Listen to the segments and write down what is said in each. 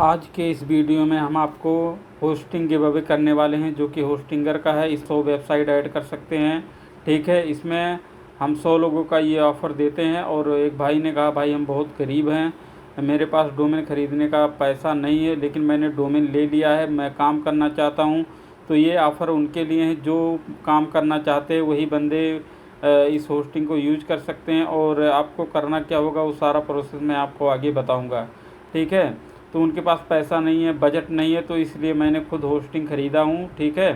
आज के इस वीडियो में हम आपको होस्टिंग गिव अवे करने वाले हैं, जो कि होस्टिंगर का है। इस 100 वेबसाइट ऐड कर सकते हैं, ठीक है। इसमें हम 100 लोगों का ये ऑफ़र देते हैं। और एक भाई ने कहा, भाई हम बहुत गरीब हैं, मेरे पास डोमेन ख़रीदने का पैसा नहीं है, लेकिन मैंने डोमेन ले लिया है, मैं काम करना चाहता हूँ। तो ये ऑफ़र उनके लिए है जो काम करना चाहते हैं, वही बंदे इस होस्टिंग को यूज कर सकते हैं। और आपको करना क्या होगा वो सारा प्रोसेस मैं आपको आगे बताऊँगा, ठीक है। तो उनके पास पैसा नहीं है, बजट नहीं है, तो इसलिए मैंने खुद होस्टिंग ख़रीदा हूँ, ठीक है,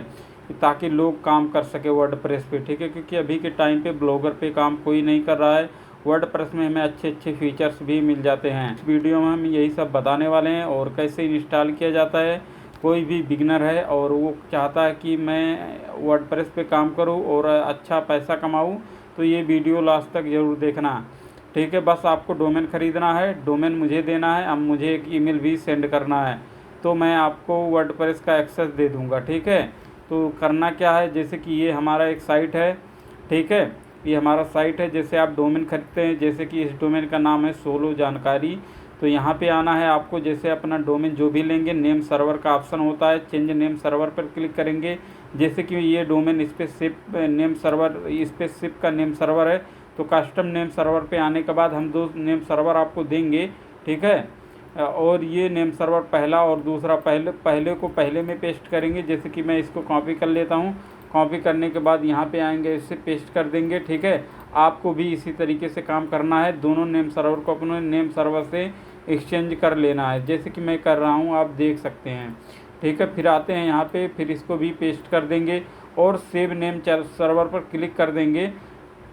ताकि लोग काम कर सके वर्डप्रेस पे, ठीक है। क्योंकि अभी के टाइम पे ब्लॉगर पे काम कोई नहीं कर रहा है। वर्डप्रेस में हमें अच्छे अच्छे फीचर्स भी मिल जाते हैं। इस वीडियो में हम यही सब बताने वाले हैं और कैसे इंस्टॉल किया जाता है। कोई भी बिगनर है और वो चाहता है कि मैं वर्डप्रेस पे काम करूँ और अच्छा पैसा कमाऊँ, तो ये वीडियो लास्ट तक ज़रूर देखना, ठीक है। बस आपको डोमेन ख़रीदना है, डोमेन मुझे देना है, अब मुझे एक ईमेल भी सेंड करना है, तो मैं आपको वर्डप्रेस का एक्सेस दे दूंगा, ठीक है। तो करना क्या है, जैसे कि ये हमारा एक साइट है, ठीक है, ये हमारा साइट है। जैसे आप डोमेन खरीदते हैं, जैसे कि इस डोमेन का नाम है सोलो जानकारी, तो यहाँ पे आना है आपको। जैसे अपना डोमेन जो भी लेंगे, नेम सर्वर का ऑप्शन होता है, चेंज नेम सर्वर पर क्लिक करेंगे। जैसे कि ये domain specific name server, specific का नेम सर्वर है, तो कस्टम नेम सर्वर पे आने के बाद हम 2 नेम सर्वर आपको देंगे, ठीक है। और ये नेम सर्वर पहला और दूसरा, पहले को पहले में पेस्ट करेंगे। जैसे कि मैं इसको कॉपी कर लेता हूँ, कॉपी करने के बाद यहाँ पे आएंगे, इससे पेस्ट कर देंगे, ठीक है। आपको भी इसी तरीके से काम करना है, दोनों नेम सर्वर को अपने नेम सर्वर से एक्सचेंज कर लेना है, जैसे कि मैं कर रहा हूँ, आप देख सकते हैं, ठीक है। फिर आते हैं यहाँ पे, फिर इसको भी पेस्ट कर देंगे और सेव नेम सर्वर पर क्लिक कर देंगे,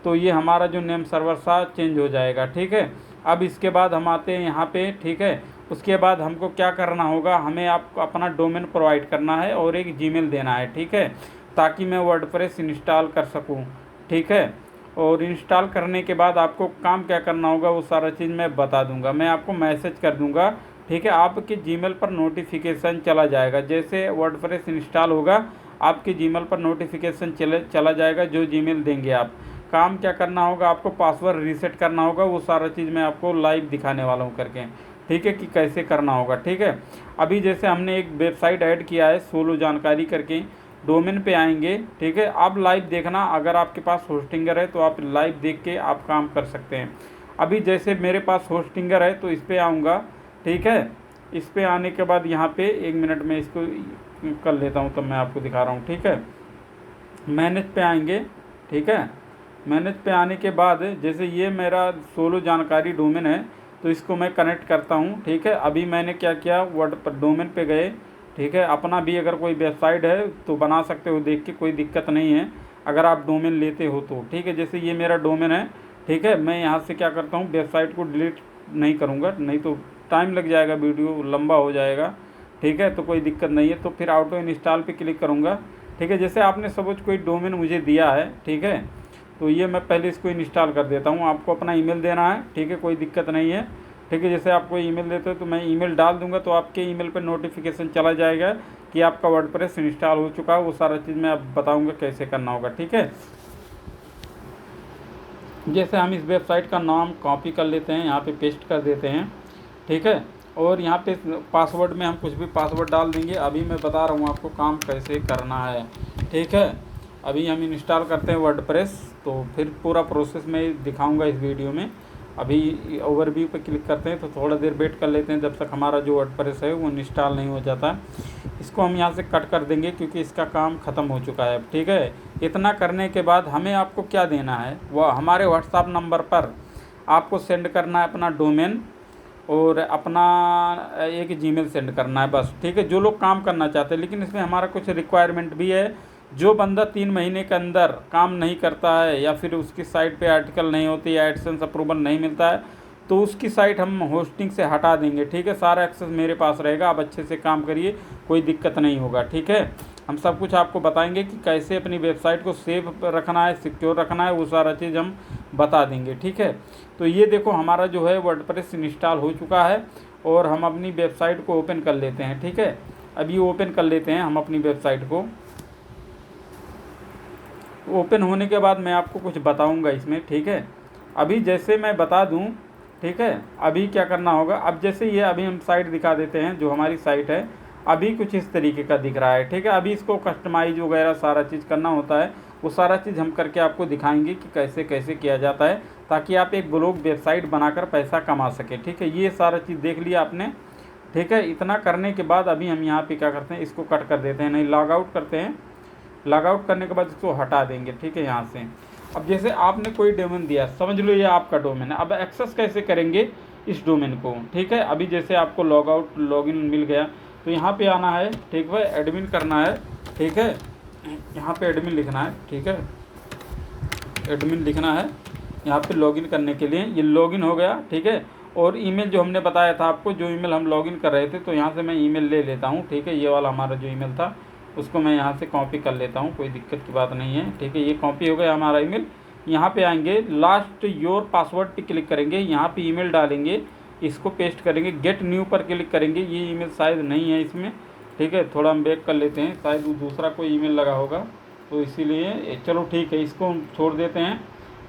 तो ये हमारा जो नेम सर्वर सा चेंज हो जाएगा, ठीक है। अब इसके बाद हम आते हैं यहाँ पे, ठीक है। उसके बाद हमको क्या करना होगा, हमें आपको अपना डोमेन प्रोवाइड करना है और एक जीमेल देना है, ठीक है, ताकि मैं वर्डप्रेस इंस्टॉल कर सकूँ, ठीक है। और इंस्टॉल करने के बाद आपको काम क्या करना होगा वो सारा चीज़ मैं बता दूंगा, मैं आपको मैसेज कर दूंगा, ठीक है। आपके जीमेल पर नोटिफिकेशन चला जाएगा, जैसे वर्डप्रेस इंस्टॉल होगा आपके जीमेल पर नोटिफिकेशन चला जाएगा, जो जीमेल देंगे आप। काम क्या करना होगा, आपको पासवर्ड रीसेट करना होगा, वो सारा चीज़ मैं आपको लाइव दिखाने वाला हूँ करके, ठीक है, कि कैसे करना होगा, ठीक है। अभी जैसे हमने एक वेबसाइट ऐड किया है सोलो जानकारी करके, डोमेन पे आएंगे, ठीक है। आप लाइव देखना, अगर आपके पास होस्टिंगर है तो आप लाइव देख के आप काम कर सकते हैं। अभी जैसे मेरे पास होस्टिंगर है तो इस पर आऊँगा, ठीक है। इस पर आने के बाद यहाँ पे 1 मिनट में इसको कर लेता हूँ, तब मैं आपको दिखा रहा हूँ, ठीक है। मैनेज पे आएंगे, ठीक है। मैनेज पे आने के बाद जैसे ये मेरा सोलो जानकारी डोमेन है, तो इसको मैं कनेक्ट करता हूँ, ठीक है। अभी मैंने क्या किया, वर्ड पर डोमेन पे गए, ठीक है। अपना भी अगर कोई वेबसाइट है तो बना सकते हो देख के, कोई दिक्कत नहीं है अगर आप डोमेन लेते हो तो, ठीक है। जैसे ये मेरा डोमेन है, ठीक है। मैं यहाँ से क्या करता हूँ, वेबसाइट को डिलीट नहीं करूँगा, नहीं तो टाइम लग जाएगा, वीडियो लंबा हो जाएगा, ठीक है। तो कोई दिक्कत नहीं है, तो फिर ऑटो इंस्टॉल पे क्लिक करूँगा, ठीक है। जैसे आपने सपोज कोई डोमेन मुझे दिया है, ठीक है, तो ये मैं पहले इसको इंस्टॉल कर देता हूँ। आपको अपना ईमेल देना है, ठीक है, कोई दिक्कत नहीं है, ठीक है। जैसे आपको ईमेल देते हो तो मैं ईमेल डाल दूंगा, तो आपके ईमेल पर नोटिफिकेशन चला जाएगा कि आपका वर्डप्रेस इंस्टॉल हो चुका है। वो सारा चीज़ मैं अब बताऊंगा कैसे करना होगा, ठीक है। जैसे हम इस वेबसाइट का नाम कॉपी कर लेते हैं, यहाँ पे पेस्ट कर देते हैं, ठीक है। और यहाँ पे पासवर्ड में हम कुछ भी पासवर्ड डाल देंगे। अभी मैं बता रहा हूँ आपको काम कैसे करना है, ठीक है। अभी हम इंस्टॉल करते हैं वर्डप्रेस, तो फिर पूरा प्रोसेस मैं दिखाऊंगा इस वीडियो में। अभी ओवरव्यू पे क्लिक करते हैं, तो थोड़ा देर वेट कर लेते हैं जब तक हमारा जो वर्डप्रेस है वो इंस्टॉल नहीं हो जाता। इसको हम यहाँ से कट कर देंगे क्योंकि इसका काम ख़त्म हो चुका है, ठीक है। इतना करने के बाद हमें आपको क्या देना है, वह हमारे व्हाट्सएप नंबर पर आपको सेंड करना है अपना डोमेन और अपना एक जीमेल सेंड करना है, बस, ठीक है। जो लोग काम करना चाहते हैं, लेकिन इसमें हमारा कुछ रिक्वायरमेंट भी है। जो बंदा 3 महीने के अंदर काम नहीं करता है, या फिर उसकी साइट पे आर्टिकल नहीं होती है, एडसेंस अप्रूवल नहीं मिलता है, तो उसकी साइट हम होस्टिंग से हटा देंगे, ठीक है। सारा एक्सेस मेरे पास रहेगा, आप अच्छे से काम करिए, कोई दिक्कत नहीं होगा, ठीक है। हम सब कुछ आपको बताएंगे कि कैसे अपनी वेबसाइट को सेव रखना है, सिक्योर रखना है, वो सारा चीज़ हम बता देंगे, ठीक है। तो ये देखो हमारा जो है वर्डप्रेस इंस्टॉल हो चुका है और हम अपनी वेबसाइट को ओपन कर लेते हैं, ठीक है। अभी ओपन कर लेते हैं हम अपनी वेबसाइट को। ओपन होने के बाद मैं आपको कुछ बताऊंगा इसमें, ठीक है। अभी जैसे मैं बता दूं ठीक है। अभी क्या करना होगा, अब जैसे ये अभी हम साइट दिखा देते हैं, जो हमारी साइट है अभी कुछ इस तरीके का दिख रहा है, ठीक है। अभी इसको कस्टमाइज वगैरह सारा चीज़ करना होता है, वो सारा चीज़ हम करके आपको दिखाएंगे कि कैसे कैसे किया जाता है, ताकि आप एक ब्लॉग वेबसाइट बनाकर पैसा कमा सकें, ठीक है। ये सारा चीज़ देख लिया आपने, ठीक है। इतना करने के बाद अभी हम यहाँ पे क्या करते हैं, इसको कट कर देते हैं, नहीं लॉग आउट करते हैं। लॉग आउट करने के बाद इसको हटा देंगे, ठीक है, यहाँ से। अब जैसे आपने कोई डोमेन दिया, समझ लो ये आपका डोमेन है, अब एक्सेस कैसे करेंगे इस डोमेन को, ठीक है। अभी जैसे आपको लॉग आउट लॉगिन मिल गया, तो यहाँ पे आना है, ठीक है, एडमिन करना है, ठीक है। यहाँ पे एडमिन लिखना है, ठीक है, एडमिन लिखना है यहाँ पे लॉगिन करने के लिए। ये लॉगिन हो गया, ठीक है। और ईमेल जो हमने बताया था आपको, जो ईमेल हम लॉगिन कर रहे थे, तो यहाँ से मैं ईमेल ले लेता हूँ, ठीक है। ये वाला हमारा जो ईमेल था उसको मैं यहाँ से कॉपी कर लेता हूँ, कोई दिक्कत की बात नहीं है, ठीक है। ये कॉपी हो गया हमारा ईमेल। यहाँ पे आएंगे, लास्ट योर पासवर्ड पे क्लिक करेंगे, यहाँ पे ईमेल डालेंगे, इसको पेस्ट करेंगे, गेट न्यू पर क्लिक करेंगे। ये ईमेल शायद नहीं है इसमें, ठीक है, थोड़ा हम बैक कर लेते हैं, शायद दूसरा कोई ईमेल लगा होगा, तो इसीलिए चलो ठीक है, इसको हम छोड़ देते हैं।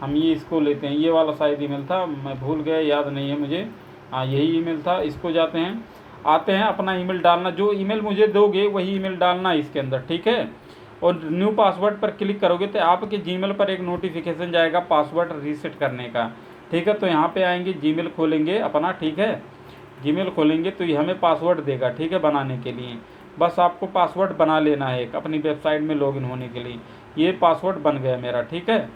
हम ये इसको लेते हैं, ये वाला शायद ईमेल था, मैं भूल गया, याद नहीं है मुझे, हाँ यही ईमेल था। इसको जाते हैं, आते हैं, अपना ईमेल डालना, जो ईमेल मुझे दोगे वही ईमेल डालना है इसके अंदर, ठीक है। और न्यू पासवर्ड पर क्लिक करोगे तो आपके जीमेल पर एक नोटिफिकेशन जाएगा पासवर्ड रीसेट करने का, ठीक है। तो यहाँ पे आएंगे, जीमेल खोलेंगे अपना, ठीक है। जीमेल खोलेंगे तो ये हमें पासवर्ड देगा, ठीक है, बनाने के लिए। बस आपको पासवर्ड बना लेना है एक, अपनी वेबसाइट में लॉगिन होने के लिए। ये पासवर्ड बन गया मेरा, ठीक है।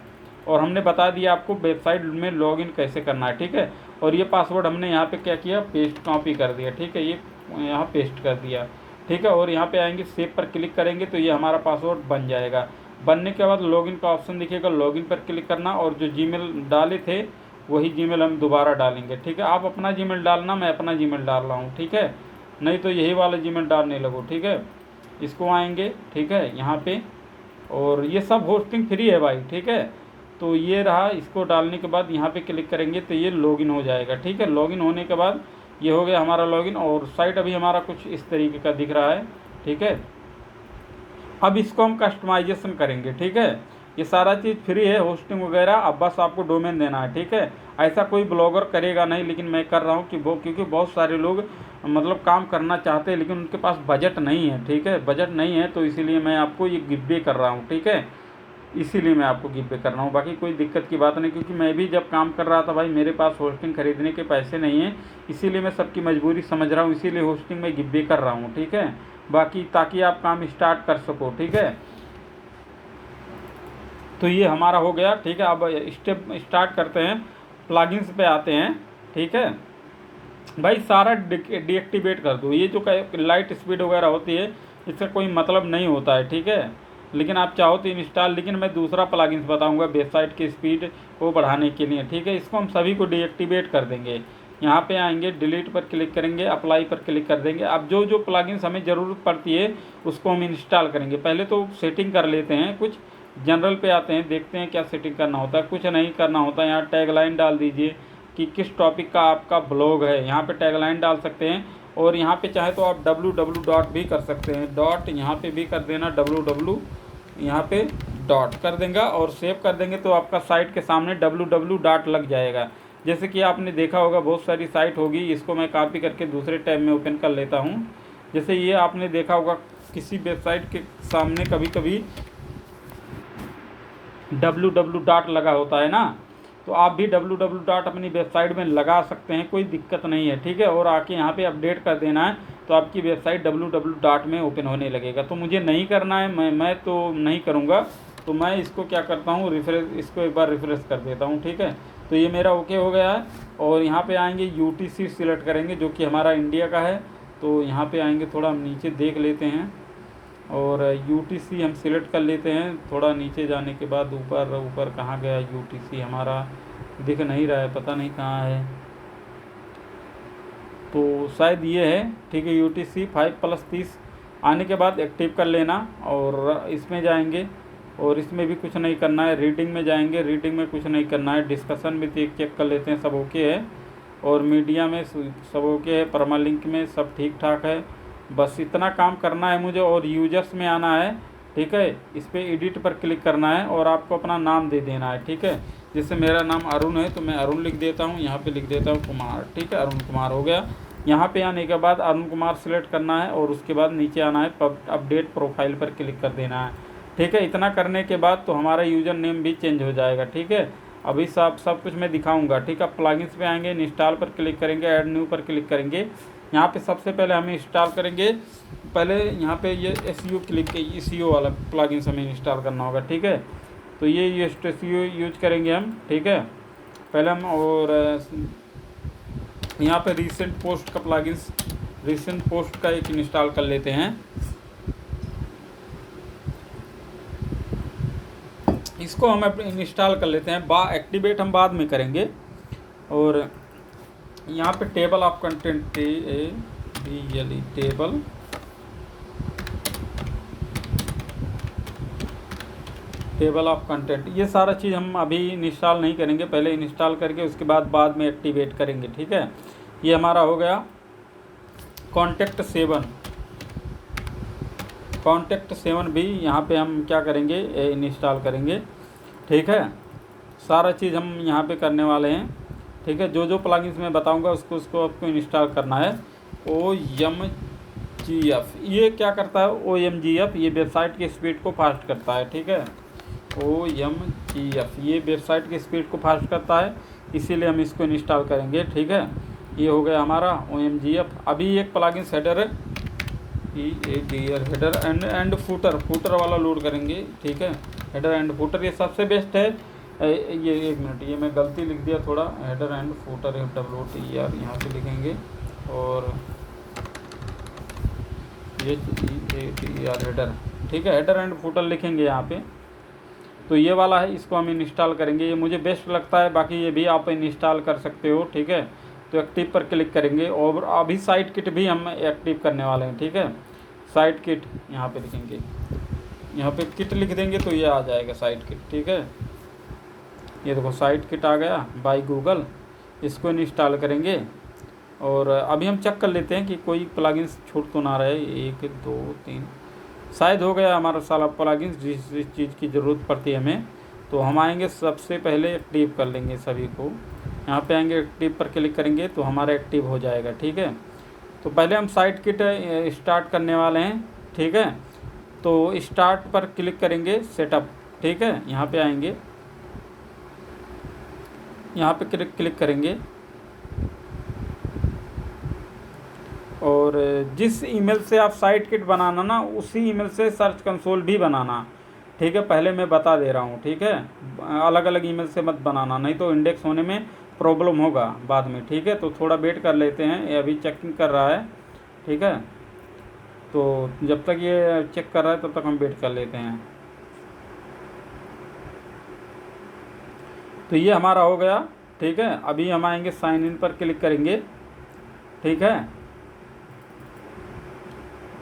और हमने बता दिया आपको वेबसाइट में लॉगिन कैसे करना है, ठीक है। और ये पासवर्ड हमने यहाँ पे क्या किया, पेस्ट कॉपी कर दिया, ठीक है, ये यहाँ पेस्ट कर दिया, ठीक है। और यहाँ पे आएंगे, सेव पर क्लिक करेंगे तो ये हमारा पासवर्ड बन जाएगा। बनने के बाद लॉगिन का ऑप्शन दिखेगा, लॉगिन पर क्लिक करना, और जो जीमेल डाले थे वही जीमेल हम दोबारा डालेंगे, ठीक है। आप अपना जीमेल डालना, मैं अपना जीमेल डाल रहा हूँ, ठीक है, नहीं तो यही वाला जीमेल डालने लगो, ठीक है। इसको आएंगे, ठीक है, यहाँ पे, और ये सब होस्टिंग फ्री है भाई, ठीक है। तो ये रहा, इसको डालने के बाद यहाँ पे क्लिक करेंगे तो ये लॉगिन हो जाएगा, ठीक है। लॉगिन होने के बाद ये हो गया हमारा लॉगिन, और साइट अभी हमारा कुछ इस तरीके का दिख रहा है, ठीक है। अब इसको हम कस्टमाइजेशन करेंगे, ठीक है। ये सारा चीज़ फ्री है, होस्टिंग वगैरह, अब बस आपको डोमेन देना है, ठीक है। ऐसा कोई ब्लॉगर करेगा नहीं, लेकिन मैं कर रहा हूँ कि वो, क्योंकि बहुत सारे लोग मतलब काम करना चाहते हैं लेकिन उनके पास बजट नहीं है, ठीक है, बजट नहीं है, तो इसीलिए मैं आपको ये गिव वे कर रहा हूँ, ठीक है। इसीलिए मैं आपको गिव वे कर रहा हूँ, बाकी कोई दिक्कत की बात नहीं, क्योंकि मैं भी जब काम कर रहा था भाई, मेरे पास होस्टिंग खरीदने के पैसे नहीं हैं, इसीलिए मैं सबकी मजबूरी समझ रहा हूँ, इसीलिए होस्टिंग में गिव वे कर रहा हूँ, ठीक है। बाकी ताकि आप काम स्टार्ट कर सको, ठीक है। तो ये हमारा हो गया, ठीक है। अब स्टेप स्टार्ट करते हैं, प्लगइन्स पे आते हैं, ठीक है भाई। सारा डीएक्टिवेट कर दो, ये जो लाइट स्पीड वगैरह होती है इसका कोई मतलब नहीं होता है, ठीक है। लेकिन आप चाहो तो इंस्टॉल, लेकिन मैं दूसरा प्लगइन्स बताऊंगा वेबसाइट की स्पीड को बढ़ाने के लिए, ठीक है। इसको हम सभी को डीएक्टिवेट कर देंगे। यहाँ पे आएंगे, डिलीट पर क्लिक करेंगे, अप्लाई पर क्लिक कर देंगे। अब जो जो प्लगइन्स हमें ज़रूरत पड़ती है उसको हम इंस्टॉल करेंगे। पहले तो सेटिंग कर लेते हैं, कुछ जनरल पे आते हैं, देखते हैं क्या सेटिंग करना होता है। कुछ नहीं करना होता है, यहाँ टैगलाइन डाल दीजिए कि किस टॉपिक का आपका ब्लॉग है, यहाँ पे टैगलाइन डाल सकते हैं। और यहाँ पे चाहे तो आप www डॉट भी कर सकते हैं, डॉट यहाँ पे भी कर देना, www यहाँ पे डॉट कर देंगे और सेव कर देंगे तो आपका साइट के सामने www डॉट लग जाएगा। जैसे कि आपने देखा होगा बहुत सारी साइट होगी, इसको मैं कॉपी करके दूसरे टैब में ओपन कर लेता हूँ। जैसे ये आपने देखा होगा किसी वेबसाइट के सामने कभी कभी www डॉट लगा होता है ना, तो आप भी www डॉट अपनी वेबसाइट में लगा सकते हैं, कोई दिक्कत नहीं है, ठीक है। और आके यहाँ पे अपडेट कर देना है तो आपकी वेबसाइट www डॉट में ओपन होने लगेगा। तो मुझे नहीं करना है, मैं तो नहीं करूँगा, तो मैं इसको क्या करता हूँ, रिफ्रेश, इसको एक बार रिफ्रेश कर देता हूँ, ठीक है। तो ये मेरा ओके हो गया है। और यहाँ पे आएंगे UTC सिलेक्ट करेंगे जो कि हमारा इंडिया का है। तो यहाँ पे आएंगे, थोड़ा हम नीचे देख लेते हैं और UTC हम सिलेक्ट कर लेते हैं। थोड़ा नीचे जाने के बाद ऊपर कहाँ गया UTC, हमारा दिख नहीं रहा है, पता नहीं कहाँ है, तो शायद ये है, ठीक है। UTC 5+30 आने के बाद एक्टिव कर लेना और इसमें जाएंगे और इसमें भी कुछ नहीं करना है। रीडिंग में जाएंगे, रीडिंग में कुछ नहीं करना है। डिस्कशन में चेक कर लेते हैं, सब ओके है। और मीडिया में सब ओके है, परमालिंक में सब ठीक ठाक है। बस इतना काम करना है मुझे। और यूजर्स में आना है, ठीक है, इस पर एडिट पर क्लिक करना है और आपको अपना नाम दे देना है, ठीक है। जैसे मेरा नाम अरुण है तो मैं अरुण लिख देता हूँ, यहाँ पे लिख देता हूँ कुमार, ठीक है, अरुण कुमार हो गया। यहाँ पे आने के बाद अरुण कुमार सेलेक्ट करना है और उसके बाद नीचे आना है, अपडेट प्रोफाइल पर क्लिक कर देना है, ठीक है। इतना करने के बाद तो हमारा यूज़र नेम भी चेंज हो जाएगा, ठीक है। अभी सब कुछ मैं दिखाऊंगा, ठीक है। प्लगइन्स पे आएंगे, इंस्टॉल पर क्लिक करेंगे, ऐड न्यू पर क्लिक करेंगे। यहाँ पे सबसे पहले हमें इंस्टॉल करेंगे, पहले यहाँ पे ये SEO क्लिक SEO वाला प्लगइन्स हमें इंस्टॉल करना होगा, ठीक है। तो ये SEO यूज करेंगे हम, ठीक है। पहले हम और यहाँ पे रिसेंट पोस्ट का प्लगइन्स, रिसेंट पोस्ट का एक इंस्टॉल कर लेते हैं। इसको हम इंस्टॉल कर लेते हैं, एक्टिवेट हम बाद में करेंगे। और यहाँ पे table of content, table of content, ये सारा चीज़ हम अभी इंस्टॉल नहीं करेंगे, पहले इंस्टॉल करके उसके बाद में एक्टिवेट करेंगे, ठीक है। ये हमारा हो गया कॉन्टैक्ट 7 भी यहाँ पे हम क्या करेंगे, इंस्टॉल करेंगे, ठीक है। सारा चीज़ हम यहाँ पे करने वाले हैं, ठीक है। जो प्लगइन्स मैं बताऊंगा उसको आपको इंस्टॉल करना है। OMGF ये क्या करता है, OMGF ये वेबसाइट की स्पीड को फास्ट करता है, ठीक है। OMGF ये वेबसाइट की स्पीड को फास्ट करता है, इसीलिए हम इसको इंस्टॉल करेंगे, ठीक है। ये हो गया हमारा OMGF। अभी एक प्लगइन्स हेडर है, हेडर एंड फूटर वाला लोड करेंगे, ठीक है। हेडर एंड फूटर ये सबसे बेस्ट है। ये एक मिनट, ये मैं गलती लिख दिया थोड़ा, हेडर एंड फूटर WTR यहाँ पे लिखेंगे और ये हेडर, ठीक है, हेडर एंड फूटर लिखेंगे यहाँ पे। तो ये वाला है, इसको हम इंस्टॉल करेंगे, ये मुझे बेस्ट लगता है, बाकी ये भी आप इंस्टॉल कर सकते हो, ठीक है। तो एक्टिव पर क्लिक करेंगे और अभी साइट किट भी हम एक्टिव करने वाले हैं, ठीक है। साइट किट यहाँ पे लिखेंगे, यहाँ पे किट लिख देंगे तो ये आ जाएगा साइट किट, ठीक है। ये देखो साइट किट आ गया बाय गूगल, इसको इंस्टॉल करेंगे। और अभी हम चेक कर लेते हैं कि कोई प्लगइन्स छूट तो ना रहे। 1 2 3 शायद हो गया हमारा सारा प्लगइन्स, जिस चीज़ की ज़रूरत पड़ती है हमें। तो हम आएंगे, सबसे पहले एक्टिव कर लेंगे सभी को। यहाँ पे आएंगे, एक्टिव पर क्लिक करेंगे तो हमारा एक्टिव हो जाएगा, ठीक है। तो पहले हम साइट किट स्टार्ट करने वाले हैं, ठीक है। तो स्टार्ट पर क्लिक करेंगे, सेटअप, ठीक है। यहाँ पे आएंगे, यहाँ पे क्लिक करेंगे और जिस ईमेल से आप साइट किट बनाना ना, उसी ईमेल से सर्च कंसोल भी बनाना, ठीक है। पहले मैं बता दे रहा हूँ, ठीक है। अलग अलग ईमेल से मत बनाना, नहीं तो इंडेक्स होने में प्रॉब्लम होगा बाद में, ठीक है। तो थोड़ा वेट कर लेते हैं, ये अभी चेकिंग कर रहा है, ठीक है। तो जब तक ये चेक कर रहा है तब तक हम वेट कर लेते हैं। तो ये हमारा हो गया, ठीक है। अभी हम आएंगे, साइन इन पर क्लिक करेंगे, ठीक है।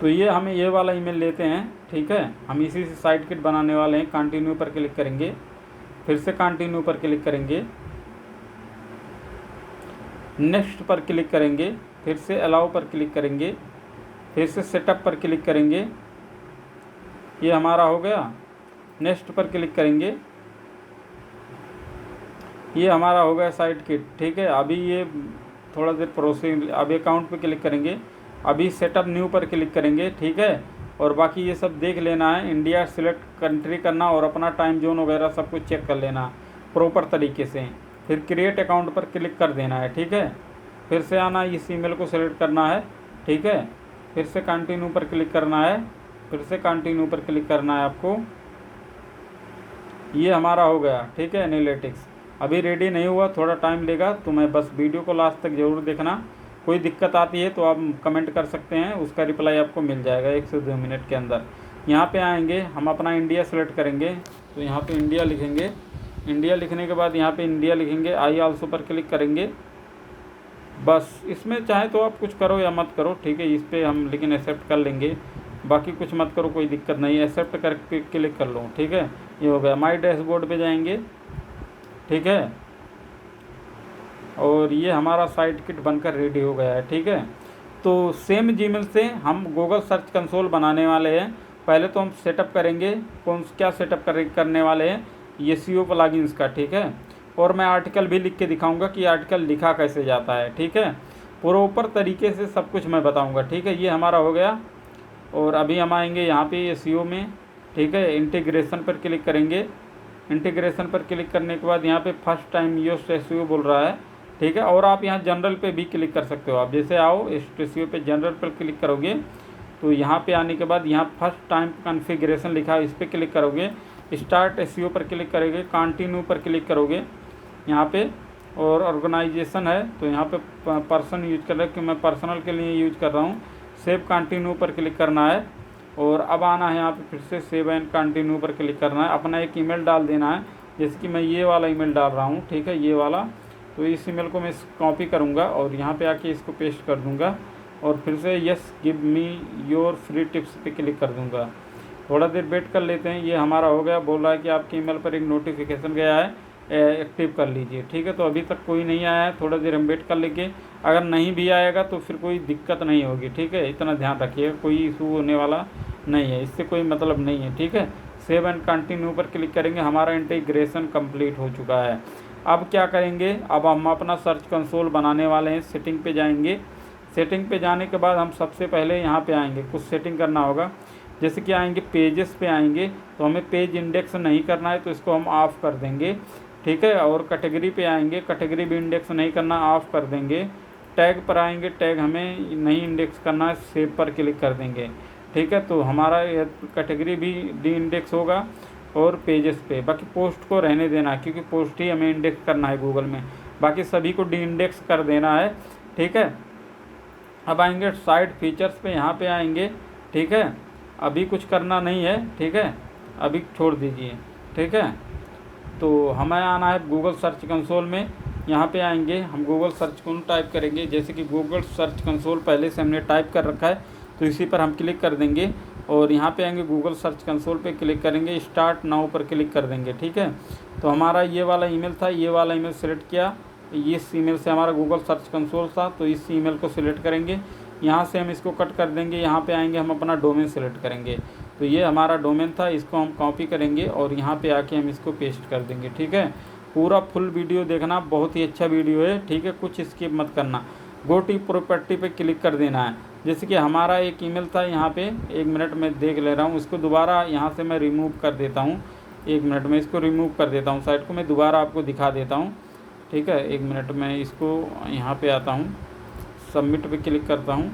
तो ये हमें ये वाला ईमेल लेते हैं, ठीक है। हम इसी से साइट किट बनाने वाले हैं। कंटिन्यू पर क्लिक करेंगे, फिर से कंटिन्यू पर क्लिक करेंगे, नेक्स्ट पर क्लिक करेंगे, फिर से अलाउ पर क्लिक करेंगे, फिर से सेटअप पर क्लिक करेंगे। ये हमारा हो गया। नेक्स्ट पर क्लिक करेंगे, ये हमारा हो गया साइट किट, ठीक है। अभी ये थोड़ा देर प्रोसेस, अभी अकाउंट पे क्लिक करेंगे, अभी सेटअप न्यू पर क्लिक करेंगे, ठीक है। और बाकी ये सब देख लेना है, इंडिया सिलेक्ट कंट्री करना और अपना टाइम जोन वगैरह सब कुछ चेक कर लेना प्रॉपर तरीके से। फिर क्रिएट अकाउंट पर क्लिक कर देना है, ठीक है। फिर से आना, इस ईमेल को सिलेक्ट करना है, ठीक है। फिर से कंटिन्यू पर क्लिक करना है, फिर से कंटिन्यू पर क्लिक करना है आपको। ये हमारा हो गया, ठीक है, एनालिटिक्स। अभी रेडी नहीं हुआ, थोड़ा टाइम लेगा, तो मैं बस वीडियो को लास्ट तक ज़रूर देखना। कोई दिक्कत आती है तो आप कमेंट कर सकते हैं, उसका रिप्लाई आपको मिल जाएगा 1 से 2 मिनट के अंदर। यहाँ पे आएंगे, हम अपना इंडिया सेलेक्ट करेंगे, तो यहाँ पे इंडिया लिखेंगे। इंडिया लिखने के बाद यहाँ पे इंडिया लिखेंगे, आई ऑल्सो पर क्लिक करेंगे। बस इसमें चाहे तो आप कुछ करो या मत करो, ठीक है। इस पर हम लेकिन एक्सेप्ट कर लेंगे, बाकी कुछ मत करो, कोई दिक्कत नहीं, एक्सेप्ट करके क्लिक कर लो, ठीक है। ये हो गया। माई डैशबोर्ड पे जाएंगे, ठीक है। और ये हमारा साइट किट बनकर रेडी हो गया है, ठीक है। तो सेम जीमेल से हम गूगल सर्च कंसोल बनाने वाले हैं। पहले तो हम सेटअप करेंगे, क्या सेटअप करने वाले हैं, SEO प्लगइन्स का, ठीक है। और मैं आर्टिकल भी लिख के दिखाऊंगा कि आर्टिकल लिखा कैसे जाता है, ठीक है। प्रॉपर तरीके से सब कुछ मैं बताऊंगा, ठीक है। ये हमारा हो गया। और अभी हम आएंगे यहाँ पे एसईओ में, ठीक है। इंटीग्रेशन पर क्लिक करेंगे। इंटीग्रेशन पर क्लिक करने के बाद यहाँ पे फर्स्ट टाइम यूज्ड एसईओ बोल रहा है, ठीक है। और आप यहाँ जनरल पे भी क्लिक कर सकते हो। आप जैसे आओ एसईओ पे जनरल पर क्लिक करोगे तो यहाँ पे आने के बाद यहाँ फर्स्ट टाइम कॉन्फ़िगरेशन लिखा है, इस पर क्लिक करोगे। स्टार्ट एसईओ पर क्लिक करोगे, कंटिन्यू पर क्लिक करोगे यहाँ पे। और ऑर्गेनाइजेशन है तो यहाँ पे पर्सन यूज कर रहा है, क्योंकि मैं पर्सनल के लिए यूज कर रहा हूँ। सेव कंटिन्यू पर क्लिक करना है और अब आना है यहाँ पे फिर से सेव एंड कंटिन्यू पर क्लिक करना है। अपना एक ईमेल डाल देना है, जैसे कि मैं ये वाला ईमेल डाल रहा हूँ, ठीक है, ये वाला। तो इस ईमेल को मैं कॉपी करूँगा और यहाँ पे आके इसको पेस्ट कर दूँगा और फिर से yes give me your free tips पे क्लिक कर दूँगा। थोड़ा देर वेट कर लेते हैं। ये हमारा हो गया। बोल रहा है कि आपके ईमेल पर एक नोटिफिकेशन गया है, एक्टिव कर लीजिए, ठीक है। तो अभी तक कोई नहीं आया है, थोड़ा देर हम वेट कर लेंगे। अगर नहीं भी आएगा तो फिर कोई दिक्कत नहीं होगी, ठीक है। इतना ध्यान रखिएगा, कोई इशू होने वाला नहीं है, इससे कोई मतलब नहीं है, ठीक है। सेव एंड कंटिन्यू पर क्लिक करेंगे। हमारा इंटीग्रेशन कंप्लीट हो चुका है। अब क्या करेंगे, अब हम अपना सर्च कंसोल बनाने वाले हैं। सेटिंग पे जाएंगे। सेटिंग पे जाने के बाद हम सबसे पहले यहाँ पे आएंगे, कुछ सेटिंग करना होगा। जैसे कि आएंगे पेजेस पे आएंगे तो हमें पेज इंडेक्स नहीं करना है, तो इसको हम ऑफ़ कर देंगे, ठीक है। और कैटेगरी पे आएंगे, कैटेगरी भी इंडेक्स नहीं करना, ऑफ़ कर देंगे। टैग पर आएंगे, टैग हमें नहीं इंडेक्स करना है, सेव पर क्लिक कर देंगे, ठीक है। तो हमारा कैटेगरी भी डी इंडेक्स होगा और पेजेस पे। बाकी पोस्ट को रहने देना है, क्योंकि पोस्ट ही हमें इंडेक्स करना है गूगल में, बाकी सभी को डी इंडेक्स कर देना है, ठीक है। अब आएंगे साइट फीचर्स पे, यहाँ पे आएंगे, ठीक है। अभी कुछ करना नहीं है, ठीक है, अभी छोड़ दीजिए, ठीक है। तो हमें आना है गूगल सर्च कंसोल में। यहाँ पे आएंगे, हम गूगल सर्च को टाइप करेंगे। जैसे कि गूगल सर्च कंसोल पहले से हमने टाइप कर रखा है, तो इसी पर हम क्लिक कर देंगे और यहाँ पे आएंगे गूगल सर्च कंसोल पे क्लिक करेंगे, स्टार्ट नाउ पर क्लिक कर देंगे, ठीक है। तो हमारा ये वाला ईमेल था, ये वाला ईमेल सेलेक्ट किया। इस ईमेल से हमारा गूगल सर्च कंसोल था, तो इस ईमेल को सिलेक्ट करेंगे। यहाँ से हम इसको कट कर देंगे। यहाँ पे आएंगे, हम अपना डोमेन सेलेक्ट करेंगे। तो ये हमारा डोमेन था, इसको हम कॉपी करेंगे और यहाँ पे आके हम इसको पेस्ट कर देंगे, ठीक है। पूरा फुल वीडियो देखना, बहुत ही अच्छा वीडियो है, ठीक है, कुछ स्किप मत करना। गो टू प्रॉपर्टी पे क्लिक कर देना है। जैसे कि हमारा एक ईमेल था यहाँ पे, 1 मिनट में देख ले रहा हूँ, इसको दोबारा यहाँ से मैं रिमूव कर देता हूँ। 1 मिनट में इसको रिमूव कर देता हूँ, साइट को मैं दोबारा आपको दिखा देता हूँ, ठीक है। 1 मिनट में इसको यहाँ पे आता हूँ, सबमिट पे क्लिक करता हूँ।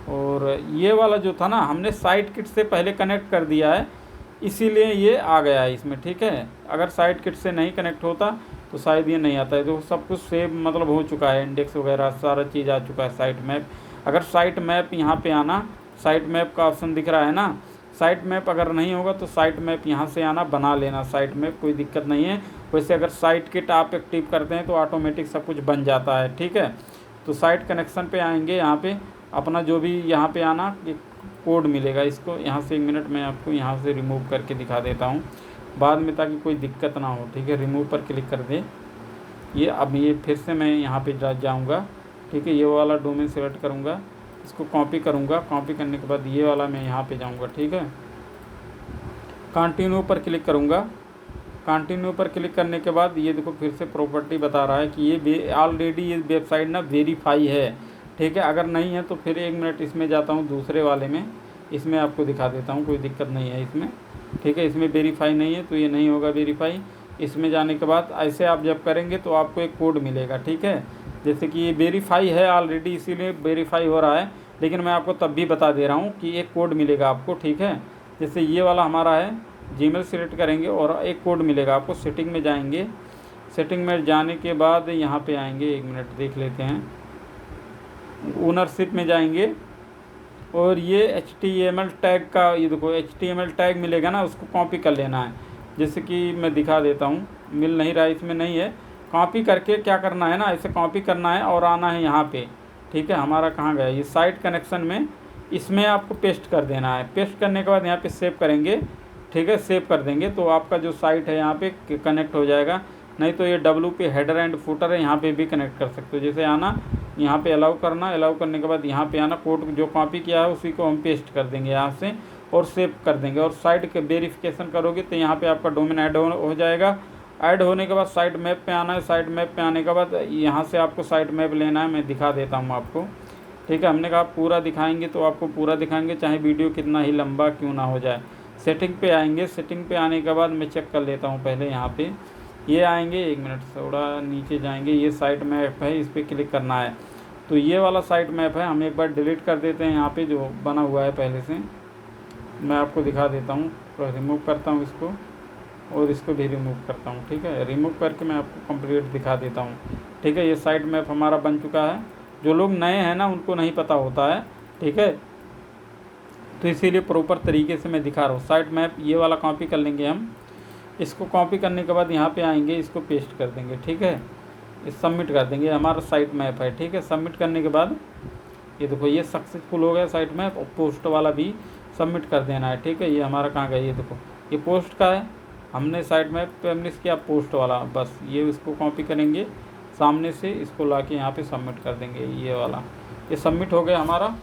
और ये वाला जो था ना, हमने साइट किट से पहले कनेक्ट कर दिया है, इसीलिए ये आ गया है इसमें, ठीक है। अगर साइट किट से नहीं कनेक्ट होता तो शायद ये नहीं आता है। तो सब कुछ सेव मतलब हो चुका है, इंडेक्स वगैरह सारा चीज़ आ चुका है। साइट मैप, अगर साइट मैप यहाँ पे आना, साइट मैप का ऑप्शन दिख रहा है ना, साइट मैप अगर नहीं होगा तो साइट मैप यहाँ से आना, बना लेना साइट मैप, कोई दिक्कत नहीं है। वैसे अगर साइट किट आप एक्टिव करते हैं तो ऑटोमेटिक सब कुछ बन जाता है, ठीक है। तो साइट कनेक्शन पे आएंगे, यहाँ पे अपना जो भी यहाँ पे आना, एक कोड मिलेगा, इसको यहाँ से 1 मिनट में आपको यहाँ से रिमूव करके दिखा देता हूँ बाद में, ताकि कोई दिक्कत ना हो, ठीक है। रिमूव पर क्लिक कर दे। ये अब ये फिर से मैं यहाँ पे जाऊँगा, ठीक है। ये वाला डोमेन सेलेक्ट करूँगा, इसको कॉपी करूँगा। कॉपी करने के बाद ये वाला मैं यहाँ पे जाऊँगा, ठीक है। कंटिन्यू पर क्लिक करूँगा। कंटिन्यू पर क्लिक करने के बाद ये देखो फिर से प्रॉपर्टी बता रहा है कि ये ऑलरेडी ये वेबसाइट ना वेरीफाई है, ठीक है। अगर नहीं है तो फिर 1 मिनट इसमें जाता हूँ, दूसरे वाले में, इसमें आपको दिखा देता हूँ, कोई दिक्कत नहीं है इसमें, ठीक है। इसमें वेरीफाई नहीं है तो ये नहीं होगा वेरीफाई। इसमें जाने के बाद ऐसे आप जब करेंगे तो आपको एक कोड मिलेगा, ठीक है। जैसे कि ये वेरीफाई है ऑलरेडी, इसीलिए वेरीफाई हो रहा है, लेकिन मैं आपको तब भी बता दे रहा हूँ कि एक कोड मिलेगा आपको, ठीक है। जैसे ये वाला हमारा है, जीमेल सेलेक्ट करेंगे और एक कोड मिलेगा आपको। सेटिंग में जाएंगे, सेटिंग में जाने के बाद यहाँ पे आएंगे, 1 मिनट देख लेते हैं। ओनरशिप में जाएंगे और ये HTML टैग का, ये देखो HTML टैग मिलेगा ना, उसको कॉपी कर लेना है। जैसे कि मैं दिखा देता हूँ, मिल नहीं रहा, इसमें नहीं है। कॉपी करके क्या करना है ना, ऐसे कॉपी करना है और आना है यहाँ पे, ठीक है। हमारा कहाँ गया, ये साइट कनेक्शन में, इसमें आपको पेस्ट कर देना है। पेस्ट करने के बाद यहाँ पे सेव करेंगे, ठीक है, सेव कर देंगे तो आपका जो साइट है यहाँ पे कनेक्ट हो जाएगा। नहीं तो ये W पे हेडर एंड फुटर है, यहाँ पे भी कनेक्ट कर सकते हो। जैसे आना, यहाँ पे अलाउ करना, अलाउ करने के बाद यहाँ पे आना, कोड जो कॉपी किया है उसी को हम पेस्ट कर देंगे यहाँ से और सेव कर देंगे। और साइट के वेरिफिकेशन करोगे तो यहाँ पे आपका डोमेन ऐड हो जाएगा ऐड होने के बाद साइट मैप पे आना है। साइट मैप पे आने के बाद यहाँ से आपको साइट मैप लेना है, मैं दिखा देता हूँ आपको, ठीक है। हमने कहा पूरा दिखाएंगे तो आपको पूरा दिखाएंगे, चाहे वीडियो कितना ही लंबा क्यों ना हो जाए। सेटिंग पे आएंगे, सेटिंग पे आने के बाद मैं चेक कर लेता हूँ पहले। यहाँ पे ये आएंगे, 1 मिनट थोड़ा नीचे जाएंगे, ये साइट मैप है, इस पर क्लिक करना है। तो ये वाला साइट मैप है, हम एक बार डिलीट कर देते हैं। यहाँ पे जो बना हुआ है पहले से मैं आपको दिखा देता हूँ। तो रिमूव करता हूँ इसको और इसको भी रिमूव करता हूँ, ठीक है। रिमूव करके मैं आपको कंप्लीट दिखा देता हूँ, ठीक है। ये साइट मैप हमारा बन चुका है। जो लोग नए हैं ना उनको नहीं पता होता है, ठीक है, तो इसीलिए प्रॉपर तरीके से मैं दिखा रहा हूँ। साइट मैप ये वाला कॉपी कर लेंगे हम। इसको कॉपी करने के बाद यहाँ पे आएंगे, इसको पेस्ट कर देंगे, ठीक है। इस सबमिट कर देंगे, हमारा साइट मैप है, ठीक है। सबमिट करने के बाद ये देखो ये सक्सेसफुल हो गया साइट मैप। और पोस्ट वाला भी सबमिट कर देना है, ठीक है। ये हमारा कहाँ गया, ये देखो ये पोस्ट का है। हमने साइट मैप पे हमने किया पोस्ट वाला, बस ये इसको कॉपी करेंगे सामने से, इसको लाके यहाँ पे सबमिट कर देंगे, ये वाला। ये सबमिट हो गया हमारा,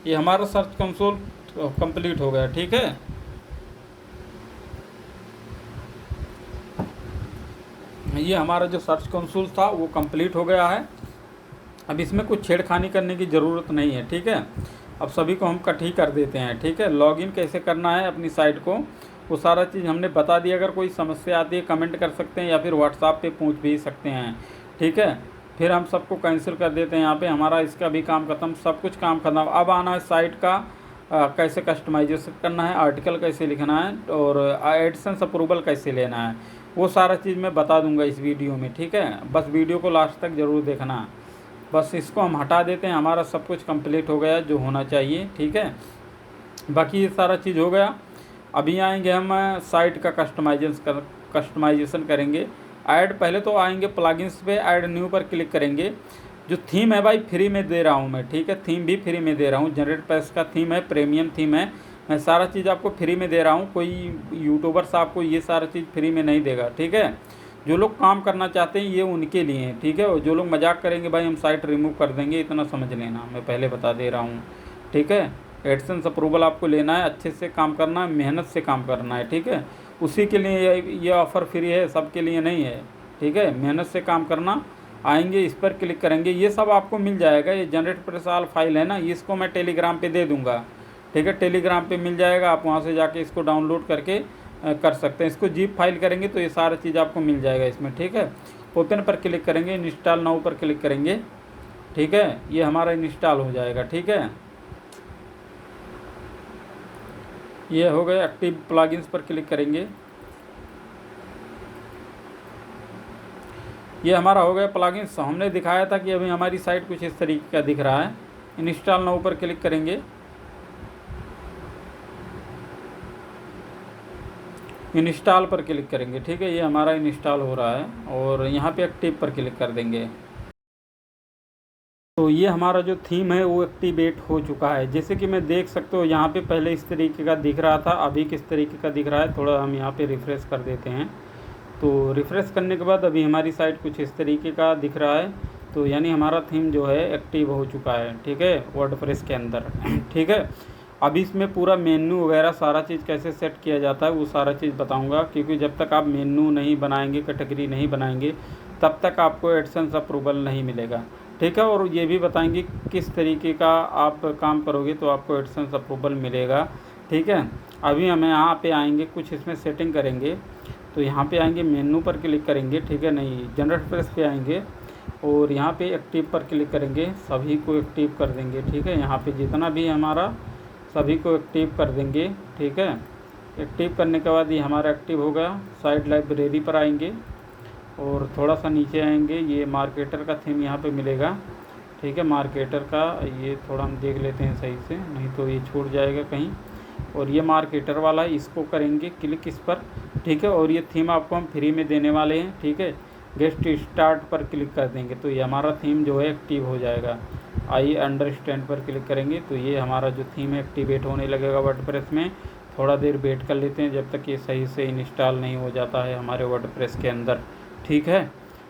ये हमारा सर्च कंसोल कंप्लीट हो गया, ठीक है। ये हमारा जो सर्च कंसोल था वो कंप्लीट हो गया है। अब इसमें कुछ छेड़खानी करने की ज़रूरत नहीं है, ठीक है। अब सभी को हम कट ही कर देते हैं, ठीक है। लॉगिन कैसे करना है अपनी साइट को वो सारा चीज़ हमने बता दिया। अगर कोई समस्या आती है कमेंट कर सकते हैं या फिर व्हाट्सएप पे पूछ भी सकते हैं, ठीक है। फिर हम सबको कैंसिल कर देते हैं। यहाँ पे हमारा इसका भी काम ख़त्म, सब कुछ काम ख़त्म। अब आना है साइट का कैसे कस्टमाइजेशन करना है, आर्टिकल कैसे लिखना है और एडसेंस अप्रूवल कैसे लेना है, वो सारा चीज़ मैं बता दूंगा इस वीडियो में, ठीक है। बस वीडियो को लास्ट तक ज़रूर देखना। बस इसको हम हटा देते हैं, हमारा सब कुछ कंप्लीट हो गया जो होना चाहिए, ठीक है। बाकी ये सारा चीज़ हो गया। अभी आएंगे हम साइट का कस्टमाइजेशन करेंगे। ऐड पहले तो आएंगे प्लगइन्स पे, ऐड न्यू पर क्लिक करेंगे। जो थीम है भाई फ्री में दे रहा हूँ मैं, ठीक है। थीम भी फ्री में दे रहा हूँ, जनरेट पैस का थीम है, प्रीमियम थीम है, मैं सारा चीज़ आपको फ्री में दे रहा हूँ। कोई यूट्यूबर्स आपको ये सारा चीज़ फ्री में नहीं देगा, ठीक है। जो लोग काम करना चाहते हैं ये उनके लिए हैं, ठीक है। और जो लोग मजाक करेंगे भाई हम साइट रिमूव कर देंगे, इतना समझ लेना, मैं पहले बता दे रहा हूँ, ठीक है। एडसेंस अप्रूवल आपको लेना है, अच्छे से काम करना है, मेहनत से काम करना है, ठीक है। उसी के लिए ये ऑफ़र फ्री है, सबके लिए नहीं है, ठीक है। मेहनत से काम करना। आएंगे इस पर क्लिक करेंगे, ये सब आपको मिल जाएगा। ये जनरेट प्रेस ऑल फाइल है ना, इसको मैं टेलीग्राम पे दे दूंगा, ठीक है। टेलीग्राम पे मिल जाएगा, आप वहाँ से जाके इसको डाउनलोड करके कर सकते हैं। इसको जीप फाइल करेंगे तो ये सारा चीज़ आपको मिल जाएगा इसमें, ठीक है। ओपन पर क्लिक करेंगे, इंस्टॉल नाउ पर क्लिक करेंगे, ठीक है। ये हमारा इंस्टॉल हो जाएगा, ठीक है। ये हो गया। एक्टिव प्लगइन्स पर क्लिक करेंगे, ये हमारा हो गया प्लगइन्स। हमने दिखाया था कि अभी हमारी साइट कुछ इस तरीके का दिख रहा है। इंस्टॉल नाउ पर क्लिक करेंगे, इंस्टॉल पर क्लिक करेंगे, ठीक है। ये हमारा इंस्टॉल हो रहा है और यहाँ पे एक्टिव पर क्लिक कर देंगे। तो ये हमारा जो थीम है वो एक्टिवेट हो चुका है। जैसे कि मैं देख सकते हो यहाँ पे पहले इस तरीके का दिख रहा था, अभी किस तरीके का दिख रहा है। थोड़ा हम यहाँ पे रिफ़्रेश कर देते हैं। तो रिफ़्रेश करने के बाद अभी हमारी साइट कुछ इस तरीके का दिख रहा है। तो यानी हमारा थीम जो है एक्टिव हो चुका है, ठीक है, वर्डप्रेस के अंदर, ठीक है। अभी इसमें पूरा मेन्यू वगैरह सारा चीज़ कैसे सेट किया जाता है वो सारा चीज़ बताऊंगा, क्योंकि जब तक आप मेन्यू नहीं बनाएंगे, कैटेगरी नहीं बनाएंगे, तब तक आपको एडसेंस अप्रूवल नहीं मिलेगा, ठीक है। और ये भी बताएंगे किस तरीके का आप काम करोगे तो आपको एडसेंस अप्रूवल मिलेगा, ठीक है। अभी हम यहाँ पे आएंगे, कुछ इसमें सेटिंग करेंगे। तो यहाँ पे आएंगे, मेन्यू पर क्लिक करेंगे, ठीक है, नहीं जनरेट प्रेस पे आएंगे और यहाँ पे एक्टिव पर क्लिक करेंगे, सभी को एक्टिव कर देंगे, ठीक है। यहाँ पे जितना भी हमारा सभी को एक्टिव कर देंगे, ठीक है। एक्टिव करने के बाद ये हमारा एक्टिव हो गया। साइट लाइब्रेरी पर आएंगे और थोड़ा सा नीचे आएंगे, ये मार्केटर का थीम यहाँ पे मिलेगा, ठीक है। मार्केटर का ये थोड़ा हम देख लेते हैं सही से, नहीं तो ये छूट जाएगा कहीं। और ये मार्केटर वाला है, इसको करेंगे क्लिक इस पर, ठीक है। और ये थीम आपको हम फ्री में देने वाले हैं, ठीक है। गेस्ट स्टार्ट पर क्लिक कर देंगे तो ये हमारा थीम जो है एक्टिव हो जाएगा। आई अंडरस्टैंड पर क्लिक करेंगे तो ये हमारा जो थीम है एक्टिवेट होने लगेगा वर्डप्रेस में। थोड़ा देर वेट कर लेते हैं जब तक ये सही से इंस्टॉल नहीं हो जाता है हमारे वर्डप्रेस के अंदर, ठीक है।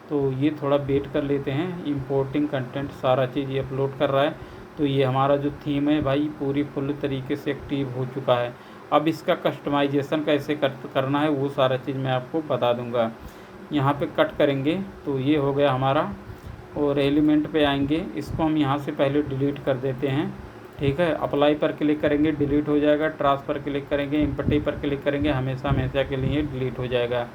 तो ये थोड़ा वेट कर लेते हैं। इंपोर्टिंग कंटेंट सारा चीज़ ये अपलोड कर रहा है। तो ये हमारा जो थीम है भाई पूरी फुल तरीके से एक्टिव हो चुका है। अब इसका कस्टमाइजेशन कैसे करना है वो सारा चीज़ मैं आपको बता दूंगा। यहाँ पे कट करेंगे तो ये हो गया हमारा, और एलिमेंट पे आएंगे, इसको हम यहाँ से पहले डिलीट कर देते हैं। ठीक है, अप्लाई पर क्लिक करेंगे, डिलीट हो जाएगा। ट्रांस पर क्लिक करेंगे, एम्प्टी पर क्लिक करेंगे, हमेशा हमेशा के लिए डिलीट हो जाएगा।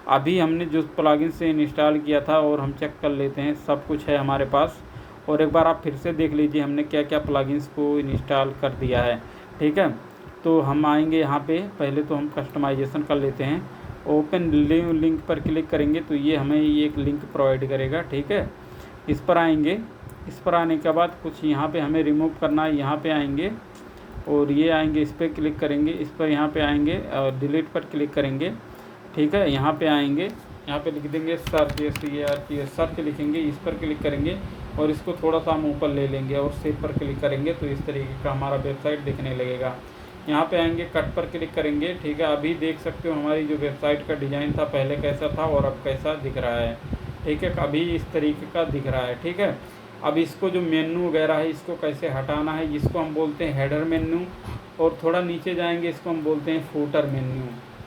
अभी हमने जो प्लगइन से इंस्टॉल किया था और हम चेक कर लेते हैं, सब कुछ है हमारे पास। और एक बार आप फिर से देख लीजिए हमने क्या क्या प्लगइन्स को इंस्टॉल कर दिया है। ठीक है, तो हम आएंगे यहाँ पे, पहले तो हम कस्टमाइजेशन कर लेते हैं। ओपन लिंक पर क्लिक करेंगे तो ये हमें ये एक लिंक प्रोवाइड करेगा। ठीक है, इस पर आएंगे। इस पर आने के बाद कुछ यहाँ पे हमें रिमूव करना है, यहाँ पे आएंगे और ये आएंगे, इस पर क्लिक करेंगे, इस पर यहाँ पे आएंगे और डिलीट पर क्लिक करेंगे। ठीक है, यहाँ पे आएंगे, यहाँ पे लिख देंगे सर्च, सर्च लिखेंगे, इस पर क्लिक करेंगे और इसको थोड़ा सा हम ऊपर ले लेंगे और सेव पर क्लिक करेंगे तो इस तरीके का हमारा वेबसाइट दिखने लगेगा। यहाँ पे आएंगे, कट पर क्लिक करेंगे। ठीक है, अभी देख सकते हो हमारी जो वेबसाइट का डिज़ाइन था पहले कैसा था और अब कैसा दिख रहा है। ठीक है, अभी इस तरीके का दिख रहा है। ठीक है, अब इसको जो मेन्यू वगैरह है इसको कैसे हटाना है, इसको हम बोलते हैं हेडर मेन्यू, और थोड़ा नीचे जाएंगे इसको हम बोलते हैं फूटर मेन्यू।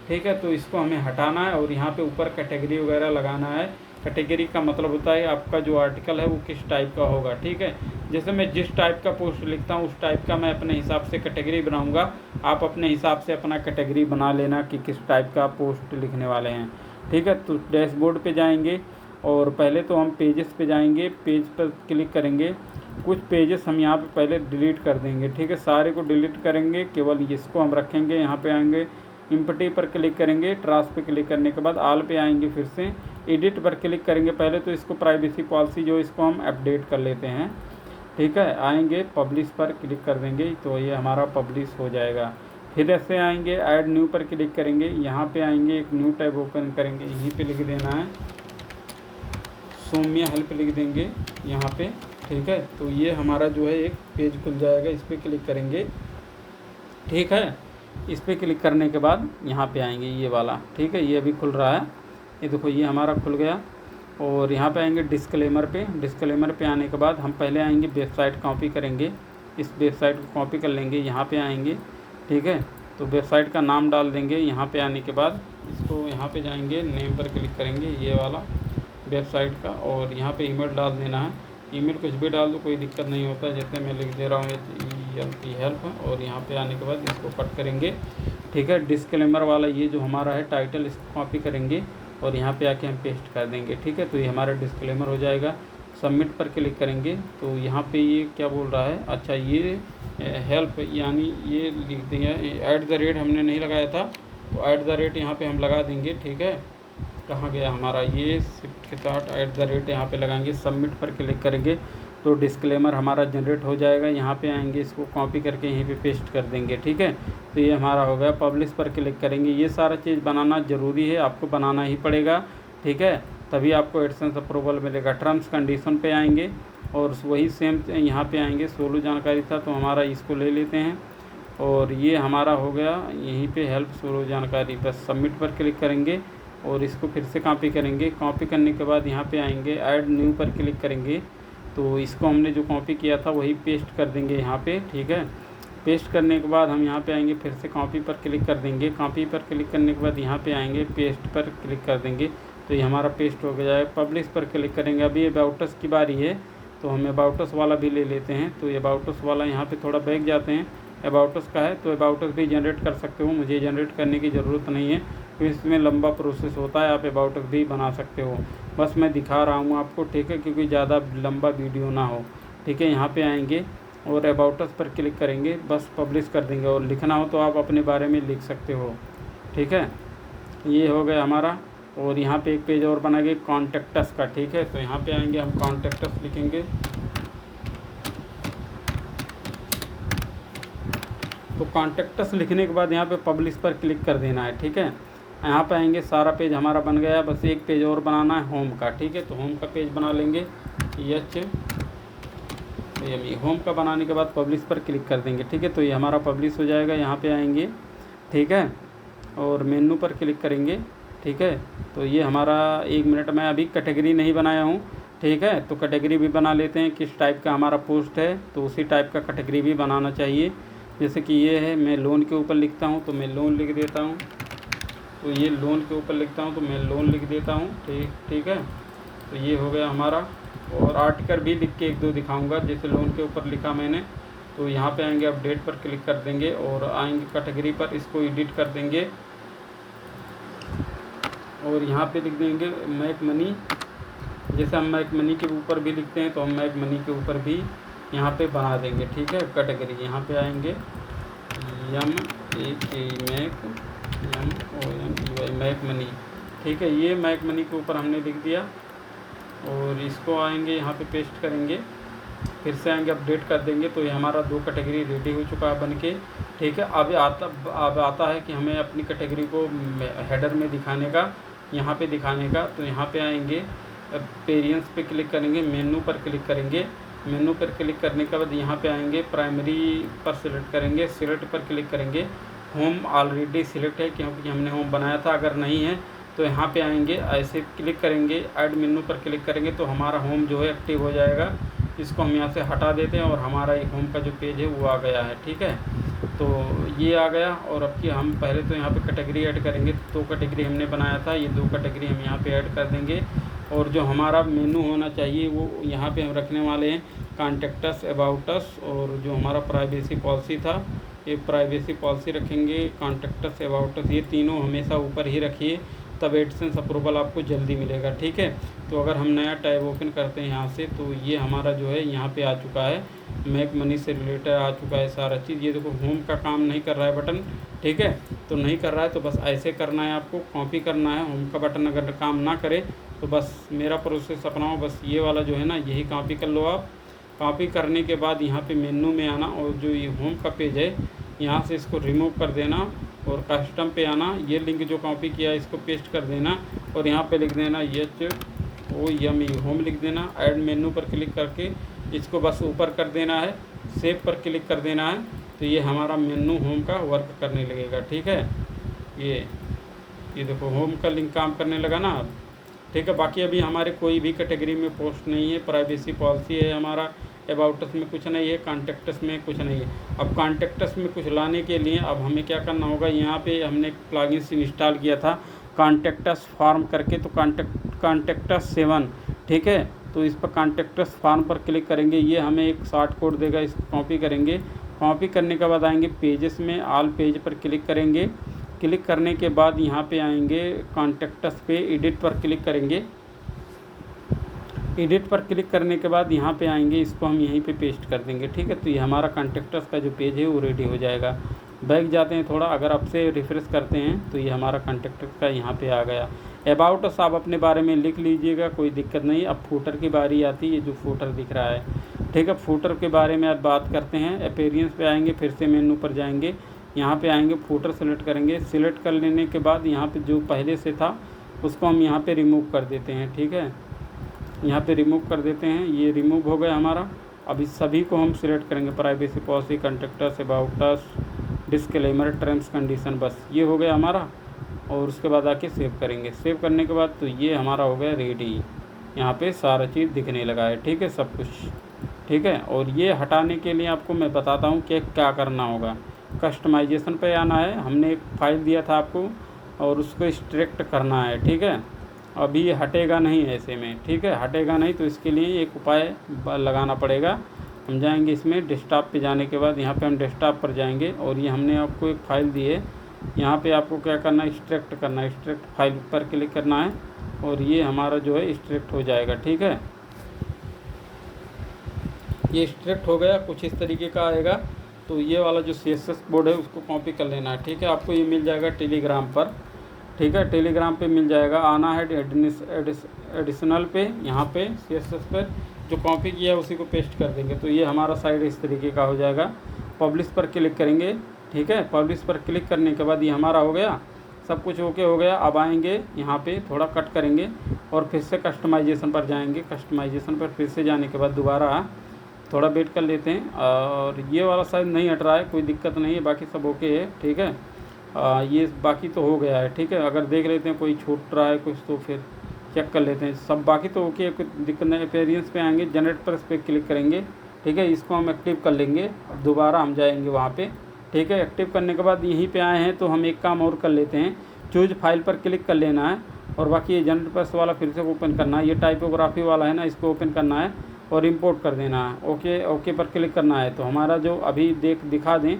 ठीक है, तो इसको हमें हटाना है और यहाँ पे ऊपर कैटेगरी वगैरह लगाना है। कैटेगरी का मतलब होता है आपका जो आर्टिकल है वो किस टाइप का होगा। ठीक है, जैसे मैं जिस टाइप का पोस्ट लिखता हूँ उस टाइप का मैं अपने हिसाब से कैटेगरी बनाऊँगा। आप अपने हिसाब से अपना कैटेगरी बना लेना कि किस टाइप का पोस्ट लिखने वाले हैं। ठीक है, तो डैशबोर्ड पे जाएंगे और पहले तो हम पेजेस पे जाएंगे, पेज पर क्लिक करेंगे। कुछ पेजेस हम यहाँ पे पहले डिलीट कर देंगे। ठीक है, सारे को डिलीट करेंगे, केवल इसको हम रखेंगे। यहाँ पे आएंगे, इम्पटी पर क्लिक करेंगे, ट्रांस पे क्लिक करने के बाद आल पे आएंगे, फिर से एडिट पर क्लिक करेंगे। पहले तो इसको प्राइवेसी पॉलिसी जो इसको हम अपडेट कर लेते हैं। ठीक है, आएंगे पब्लिश पर क्लिक कर देंगे तो ये हमारा पब्लिश हो जाएगा। फिर ऐसे आएंगे, ऐड न्यू पर क्लिक करेंगे, यहाँ पे आएंगे, एक न्यू टैब ओपन करेंगे, यहीं पे लिख देना है सौम्या हेल्प लिख देंगे यहाँ पे। ठीक है, तो ये हमारा जो है एक पेज खुल जाएगा, इस पर क्लिक करेंगे। ठीक है, इस पर क्लिक करने के बाद यहाँ पे आएंगे ये वाला। ठीक है, ये अभी खुल रहा है, ये देखो ये हमारा खुल गया। और यहाँ पे आएंगे डिस्क्लेमर पे। डिस्क्लेमर पे आने के बाद हम पहले आएंगे वेबसाइट कॉपी करेंगे, इस वेबसाइट को कॉपी कर लेंगे, यहाँ पे आएंगे। ठीक है, तो वेबसाइट का नाम डाल देंगे। यहाँ पे आने के बाद इसको यहाँ पे जाएंगे, नेम पर क्लिक करेंगे ये वाला वेबसाइट का, और यहाँ पे ईमेल डाल देना है। ईमेल कुछ भी डाल दो, कोई दिक्कत नहीं होता। जैसे मैं लिख दे रहा हूँ हेल्प, और यहाँ पे आने के बाद इसको कट करेंगे। ठीक है, डिस्क्लेमर वाला ये जो हमारा है टाइटल, इसको कॉपी करेंगे और यहाँ पे आके हम पेस्ट कर देंगे। ठीक है, तो ये हमारा डिस्क्लेमर हो जाएगा। सबमिट पर क्लिक करेंगे तो यहाँ पे ये क्या बोल रहा है, अच्छा ये हेल्प यानी ये लिख देंगे, @ हमने नहीं लगाया था तो @ यहाँ पे हम लगा देंगे। ठीक है, कहाँ गया हमारा, ये शिफ्ट के साथ @ यहाँ पे लगाएंगे। सबमिट पर क्लिक करेंगे तो डिस्क्लेमर हमारा जनरेट हो जाएगा। यहाँ पे आएंगे, इसको कॉपी करके यहीं पे पेस्ट कर देंगे। ठीक है, तो ये हमारा हो गया। पब्लिश पर क्लिक करेंगे। ये सारा चीज़ बनाना ज़रूरी है, आपको बनाना ही पड़ेगा। ठीक है, तभी आपको एडसेंस अप्रूवल मिलेगा। टर्म्स कंडीशन पे आएंगे और वही सेम यहाँ पे आएंगे। 16 जानकारी था तो हमारा इसको ले लेते हैं और ये हमारा हो गया यहीं पे हेल्प 16 जानकारी। बस सबमिट पर क्लिक करेंगे और इसको फिर से कॉपी करेंगे। कॉपी करने के बाद यहाँ पे आएंगे, ऐड न्यू पर क्लिक करेंगे तो इसको हमने जो कॉपी किया था वही पेस्ट कर देंगे यहाँ पे। ठीक है, पेस्ट करने के बाद हम यहाँ पे आएंगे, फिर से कॉपी पर क्लिक कर देंगे। कॉपी पर क्लिक करने के बाद यहाँ पे आएंगे, पेस्ट पर क्लिक कर देंगे तो ये हमारा पेस्ट हो गया है। पब्लिश पर क्लिक करेंगे। अभी अबाउट अस की बारी है तो हम अबाउट अस वाला भी ले लेते हैं। तो अबाउट अस वाला यहाँ पे थोड़ा बैक जाते हैं, अबाउट अस का है तो अबाउट अस भी जनरेट कर सकते हो, मुझे जनरेट करने की ज़रूरत नहीं है तो इसमें लंबा प्रोसेस होता है, आप अबाउट अस भी बना सकते हो। बस मैं दिखा रहा हूँ आपको। ठीक है, क्योंकि ज़्यादा लंबा वीडियो ना हो। ठीक है, यहाँ पे आएंगे और अबाउट अस पर क्लिक करेंगे, बस पब्लिश कर देंगे। और लिखना हो तो आप अपने बारे में लिख सकते हो। ठीक है, ये हो गया हमारा। और यहाँ पे एक पेज और बनाएंगे कॉन्टैक्ट अस का। ठीक है, तो यहाँ पे आएंगे, हम कॉन्टैक्ट अस लिखेंगे। तो कॉन्टैक्ट अस लिखने के बाद यहाँ पे पब्लिश पर क्लिक कर देना है। ठीक है, यहाँ पे आएंगे, सारा पेज हमारा बन गया। बस एक पेज और बनाना है होम का। ठीक है, तो होम का पेज बना लेंगे। ये होम का बनाने के बाद पब्लिश पर क्लिक कर देंगे। ठीक है, तो ये हमारा पब्लिश हो जाएगा। यहाँ पे आएंगे, ठीक है, और मेन्यू पर क्लिक करेंगे। ठीक है, तो ये हमारा 1 मिनट में अभी कैटेगरी नहीं बनाया हूँ। ठीक है, तो कैटेगरी भी बना लेते हैं। किस टाइप का हमारा पोस्ट है तो उसी टाइप का कैटेगरी भी बनाना चाहिए। जैसे कि ये है, मैं लोन के ऊपर लिखता हूँ तो मैं लोन लिख देता हूँ, तो ये लोन के ऊपर लिखता हूँ तो मैं लोन लिख देता हूँ। ठीक है, तो ये हो गया हमारा। और आर्टिकल भी लिख के एक दो दिखाऊंगा, जैसे लोन के ऊपर लिखा मैंने, तो यहाँ पे आएंगे, अपडेट पर क्लिक कर देंगे और आएंगे कैटेगरी पर, इसको एडिट कर देंगे और यहाँ पे लिख देंगे मेक मनी। जैसे हम मेक मनी के ऊपर भी लिखते हैं तो हम मेक मनी के ऊपर भी यहाँ पे बना देंगे। ठीक है, कैटेगरी यहाँ पे आएंगे, मैक मनी। ठीक है, ये मैक मनी के ऊपर हमने लिख दिया और इसको आएंगे यहाँ पे पेस्ट करेंगे, फिर से आएंगे अपडेट कर देंगे, तो ये हमारा 2 कैटेगरी रेडी हो चुका है बन के। ठीक है, अब आता है कि हमें अपनी कैटेगरी को हेडर में दिखाने का, यहाँ पे दिखाने का। तो यहाँ पे आएंगे, पेरियंस पे क्लिक करेंगे, मेनू पर क्लिक करेंगे। मेनू पर क्लिक करने के बाद यहाँ पे आएंगे, प्राइमरी पर सिलेक्ट करेंगे, सिलेक्ट पर क्लिक करेंगे। होम ऑलरेडी सिलेक्ट है क्योंकि हमने होम बनाया था, अगर नहीं है तो यहाँ पे आएंगे, ऐसे क्लिक करेंगे, ऐड मेनू पर क्लिक करेंगे तो हमारा होम जो है एक्टिव हो जाएगा। इसको हम यहाँ से हटा देते हैं और हमारा एक होम का जो पेज है वो आ गया है। ठीक है, तो ये आ गया। और अब कि हम पहले तो यहाँ पे कैटेगरी ऐड करेंगे, तो कैटेगरी हमने बनाया था, ये 2 कैटेगरी हम यहाँ पे ऐड कर देंगे। और जो हमारा मेनू होना चाहिए वो यहाँ पे हम रखने वाले हैं, कॉन्टैक्ट अस, अबाउट अस, और जो हमारा प्राइवेसी पॉलिसी था, ये प्राइवेसी पॉलिसी रखेंगे, कॉन्टैक्ट अस, अबाउट अस, ये तीनों हमेशा ऊपर ही रखिए, तब एडसेंस अप्रूवल आपको जल्दी मिलेगा। ठीक है, तो अगर हम नया टैब ओपन करते हैं यहाँ से, तो ये हमारा जो है यहाँ पे आ चुका है, मेक मनी से रिलेटेड आ चुका है सारा चीज़। ये देखो, होम का काम नहीं कर रहा है बटन। ठीक है, तो नहीं कर रहा है तो बस ऐसे करना है, आपको कॉपी करना है। होम का बटन अगर काम ना करे तो बस मेरा प्रोसेस अपनाओ, बस ये वाला जो है ना, यही कॉपी कर लो आप। कॉपी करने के बाद यहाँ पे मेनू में आना और जो ये होम का पेज है यहाँ से इसको रिमूव कर देना और कस्टम पे आना, ये लिंक जो कॉपी किया इसको पेस्ट कर देना और यहाँ पे लिख देना HOME, होम लिख देना। ऐड मेनू पर क्लिक करके इसको बस ऊपर कर देना है, सेव पर क्लिक कर देना है, तो ये हमारा मेनू होम का वर्क करने लगेगा। ठीक है, ये देखो होम का लिंक काम करने लगा ना अब। ठीक है, बाकी अभी हमारे कोई भी कैटेगरी में पोस्ट नहीं है, प्राइवेसी पॉलिसी है हमारा, अबाउट अस में कुछ नहीं है, कॉन्टैक्ट अस में कुछ नहीं है। अब कॉन्टैक्ट अस में कुछ लाने के लिए अब हमें क्या करना होगा, यहाँ पे हमने एक प्लगइन इंस्टॉल किया था कॉन्टैक्ट अस फॉर्म करके, तो कॉन्टैक्ट अस 7। ठीक है, तो इस पर कॉन्टैक्ट अस फॉर्म पर क्लिक करेंगे, ये हमें एक शॉर्ट कोड देगा, इसको कॉपी करेंगे। कॉपी करने के बाद आएंगे पेजेस में, ऑल पेज पर क्लिक करेंगे। क्लिक करने के बाद यहाँ पे आएंगे कॉन्टैक्ट अस पे, एडिट पर क्लिक करेंगे। एडिट पर क्लिक करने के बाद यहाँ पे आएंगे, इसको हम यहीं पे पेस्ट कर देंगे। ठीक है, तो ये हमारा कॉन्टैक्ट अस का जो पेज है वो रेडी हो जाएगा। बैक जाते हैं थोड़ा, अगर आपसे रिफ्रेश करते हैं तो ये हमारा कॉन्टैक्ट अस का यहाँ पे आ गया। अबाउट अस आप अपने बारे में लिख लीजिएगा, कोई दिक्कत नहीं। अब फूटर की बारी आती है, ये जो फूटर दिख रहा है। ठीक है, फूटर के बारे में अब बात करते हैं। अपीयरेंस पे आएंगे, फिर से मेनू पर जाएंगे, यहाँ पे आएंगे, फूटर सेलेक्ट करेंगे। सिलेक्ट कर लेने के बाद यहाँ पे जो पहले से था उसको हम यहाँ पे रिमूव कर देते हैं। ठीक है, यहाँ पे रिमूव कर देते हैं, ये रिमूव हो गया हमारा। अब इस सभी को हम सिलेक्ट करेंगे, privacy policy, contact us, about us, disclaimer, terms condition, बस ये हो गया हमारा। और उसके बाद आके सेव करेंगे। सेव करने के बाद तो ये हमारा हो गया रेडी, यहाँ पे सारा चीज़ दिखने लगा है। ठीक है, सब कुछ ठीक है। और ये हटाने के लिए आपको मैं बताता हूँ कि क्या करना होगा। कस्टमाइजेशन पे आना है, हमने एक फ़ाइल दिया था आपको और उसको एक्सट्रैक्ट करना है। ठीक है, अभी ये हटेगा नहीं ऐसे में। ठीक है, हटेगा नहीं तो इसके लिए एक उपाय लगाना पड़ेगा। हम जाएंगे इसमें, डेस्कटॉप पे जाने के बाद यहाँ पे हम डेस्कटॉप पर जाएंगे और ये हमने आपको एक फ़ाइल दी है, यहाँ पे आपको क्या करना है, एक्सट्रैक्ट करना है। एक्सट्रैक्ट फाइल पर क्लिक करना है और ये हमारा जो है एक्सट्रैक्ट हो जाएगा। ठीक है, ये एक्सट्रैक्ट हो गया, कुछ इस तरीके का आएगा। तो ये वाला जो CSS बोर्ड है उसको कॉपी कर लेना है। ठीक है, आपको ये मिल जाएगा टेलीग्राम पर। ठीक है, टेलीग्राम पे मिल जाएगा, आना है एडिशनल पे, यहाँ पे CSS पर जो कॉपी किया है उसी को पेस्ट कर देंगे। तो ये हमारा साइड इस तरीके का हो जाएगा। पब्लिश पर क्लिक करेंगे। ठीक है, पब्लिश पर क्लिक करने के बाद ये हमारा हो गया, सब कुछ ओके हो गया। अब आएंगे यहाँ पे थोड़ा कट करेंगे और फिर से कस्टमाइजेशन पर जाएंगे। कस्टमाइजेशन पर फिर से जाने के बाद दोबारा थोड़ा वेट कर लेते हैं। और ये वाला शायद नहीं हट रहा है, कोई दिक्कत नहीं है, बाकी सब ओके है। ठीक है, ये बाकी तो हो गया है। ठीक है, अगर देख लेते हैं कोई छूट रहा है कुछ तो फिर चेक कर लेते हैं। सब बाकी तो ओके है, कोई दिक्कत नहीं। अपीयरेंस पे आएंगे, जनरेट पर इस पर क्लिक करेंगे। ठीक है, इसको हम एक्टिव कर लेंगे। अब दोबारा हम जाएंगे वहाँ पे, ठीक है। एक्टिव करने के बाद यहीं पे आए हैं तो हम एक काम और कर लेते हैं, चूज फाइल पर क्लिक कर लेना है और बाकी ये जनरल पर्पस वाला फिर से ओपन करना है, ये टाइपोग्राफी वाला है ना, इसको ओपन करना है और इंपोर्ट कर देना है। ओके, ओके पर क्लिक करना है। तो हमारा जो अभी दिखा दें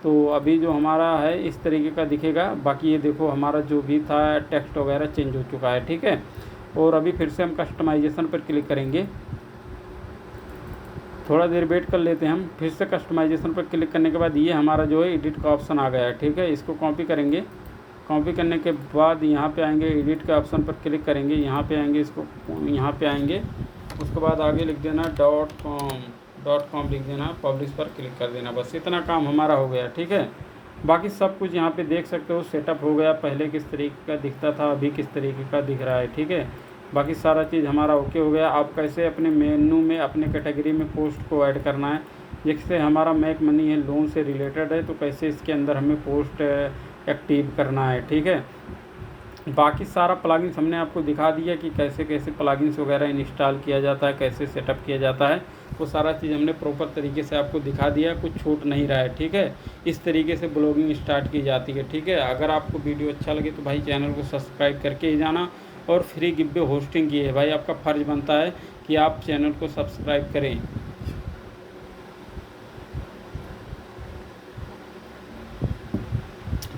तो अभी जो हमारा है इस तरीके का दिखेगा। बाकी ये देखो हमारा जो भी था टेक्स्ट वगैरह चेंज हो चुका है, ठीक है। और अभी फिर से हम कस्टमाइजेशन पर क्लिक करेंगे, थोड़ा देर वेट कर लेते हैं हम। फिर से कस्टमाइजेशन पर क्लिक करने के बाद ये हमारा जो है एडिट का ऑप्शन आ गया है, ठीक है। इसको कॉपी करेंगे, कॉपी करने के बाद यहाँ पे आएंगे, एडिट के ऑप्शन पर क्लिक करेंगे, यहाँ पे आएंगे, इसको यहाँ पे आएंगे, उसके बाद आगे लिख देना .com लिख देना, पब्लिश पर क्लिक कर देना। बस इतना काम हमारा हो गया, ठीक है। बाकी सब कुछ यहाँ पे देख सकते हो, सेटअप हो गया। पहले किस तरीके का दिखता था, अभी किस तरीके का दिख रहा है, ठीक है। बाकी सारा चीज़ हमारा ओके हो गया। आप कैसे अपने मेनू में अपने कैटेगरी में पोस्ट को ऐड करना है, जिससे हमारा मेक मनी है लोन से रिलेटेड है, तो कैसे इसके अंदर हमें पोस्ट एक्टिव करना है, ठीक है। बाकी सारा प्लगइन्स हमने आपको दिखा दिया कि कैसे कैसे प्लगइन्स वगैरह इंस्टॉल किया जाता है, कैसे सेटअप किया जाता है, वो सारा चीज़ हमने प्रॉपर तरीके से आपको दिखा दिया, कुछ छूट नहीं रहा है, ठीक है। इस तरीके से ब्लॉगिंग स्टार्ट की जाती है, ठीक है। अगर आपको वीडियो अच्छा लगे तो भाई चैनल को सब्सक्राइब करके ही जाना। और फ्री गिव होस्टिंग की है भाई, आपका फ़र्ज़ बनता है कि आप चैनल को सब्सक्राइब करें।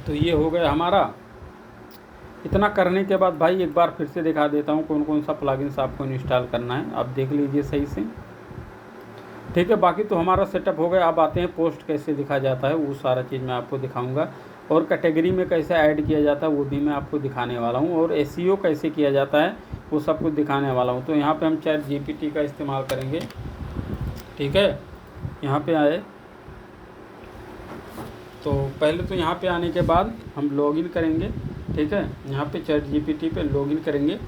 तो ये हो गया हमारा। इतना करने के बाद भाई एक बार फिर से दिखा देता हूँ कौन कौन सा प्लगइन्स आपको इंस्टॉल करना है, आप देख लीजिए सही से, ठीक है। बाकी तो हमारा सेटअप हो गया। अब आते हैं पोस्ट कैसे दिखा जाता है, वो सारा चीज़ मैं आपको दिखाऊंगा, और कैटेगरी में कैसे ऐड किया जाता है वो भी मैं आपको दिखाने वाला हूँ, और एसईओ कैसे किया जाता है वो सब कुछ दिखाने वाला हूँ। तो यहाँ पे हम चैट जीपीटी का इस्तेमाल करेंगे, ठीक है। यहाँ पे आए तो पहले तो यहाँ पे आने के बाद हम लॉगिन करेंगे, ठीक है। यहाँ पे चैट जीपीटी पे लॉगिन करेंगे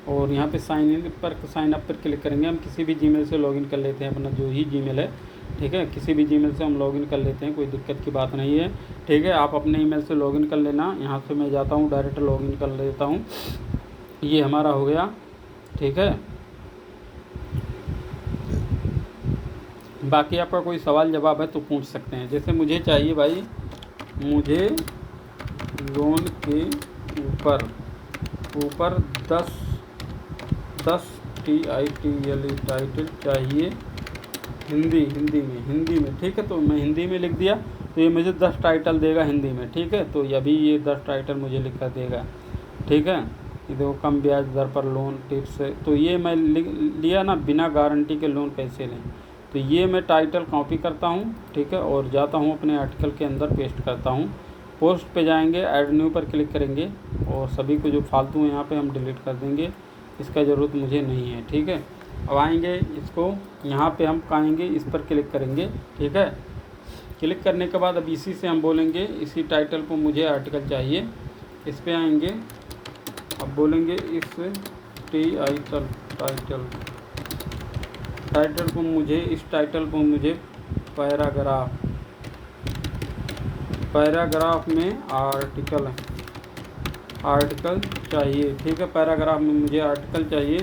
और यहाँ पे साइन अप पर क्लिक करेंगे। हम किसी भी जीमेल से लॉगिन कर लेते हैं, अपना जो ही जीमेल है, ठीक है। किसी भी जीमेल से हम लॉगिन कर लेते हैं, कोई दिक्कत की बात नहीं है, ठीक है। आप अपने ईमेल से लॉगिन कर लेना। यहाँ से मैं जाता हूँ डायरेक्ट लॉगिन कर लेता हूँ, ये हमारा हो गया, ठीक है। बाकी आपका कोई सवाल जवाब है तो पूछ सकते हैं। जैसे मुझे चाहिए भाई, मुझे लोन के ऊपर 10 टाइटल चाहिए हिंदी में, ठीक है। तो मैं हिंदी में लिख दिया तो ये मुझे 10 टाइटल देगा हिंदी में, ठीक है। तो अभी ये 10 टाइटल मुझे लिख कर देगा, ठीक है। ये देखो, कम ब्याज दर पर लोन टिप्स है। तो ये मैं लिया ना, बिना गारंटी के लोन कैसे लें। तो ये मैं टाइटल कॉपी करता हूँ, ठीक है, और जाता हूँ अपने आर्टिकल के अंदर पेस्ट करता हूँ। पोस्ट पे जाएंगे, ऐड न्यू पर क्लिक करेंगे और सभी को जो फालतू है यहाँ पे हम डिलीट कर देंगे, इसका ज़रूरत मुझे नहीं है, ठीक है। अब आएंगे इसको, यहाँ पे हम आएंगे, इस पर क्लिक करेंगे, ठीक है। क्लिक करने के बाद अब इसी से हम बोलेंगे, इसी टाइटल को मुझे आर्टिकल चाहिए, इस पर आएंगे। अब बोलेंगे इस टाइटल को मुझे, इस टाइटल को मुझे पैराग्राफ में आर्टिकल चाहिए, ठीक है। पैराग्राफ में मुझे आर्टिकल चाहिए।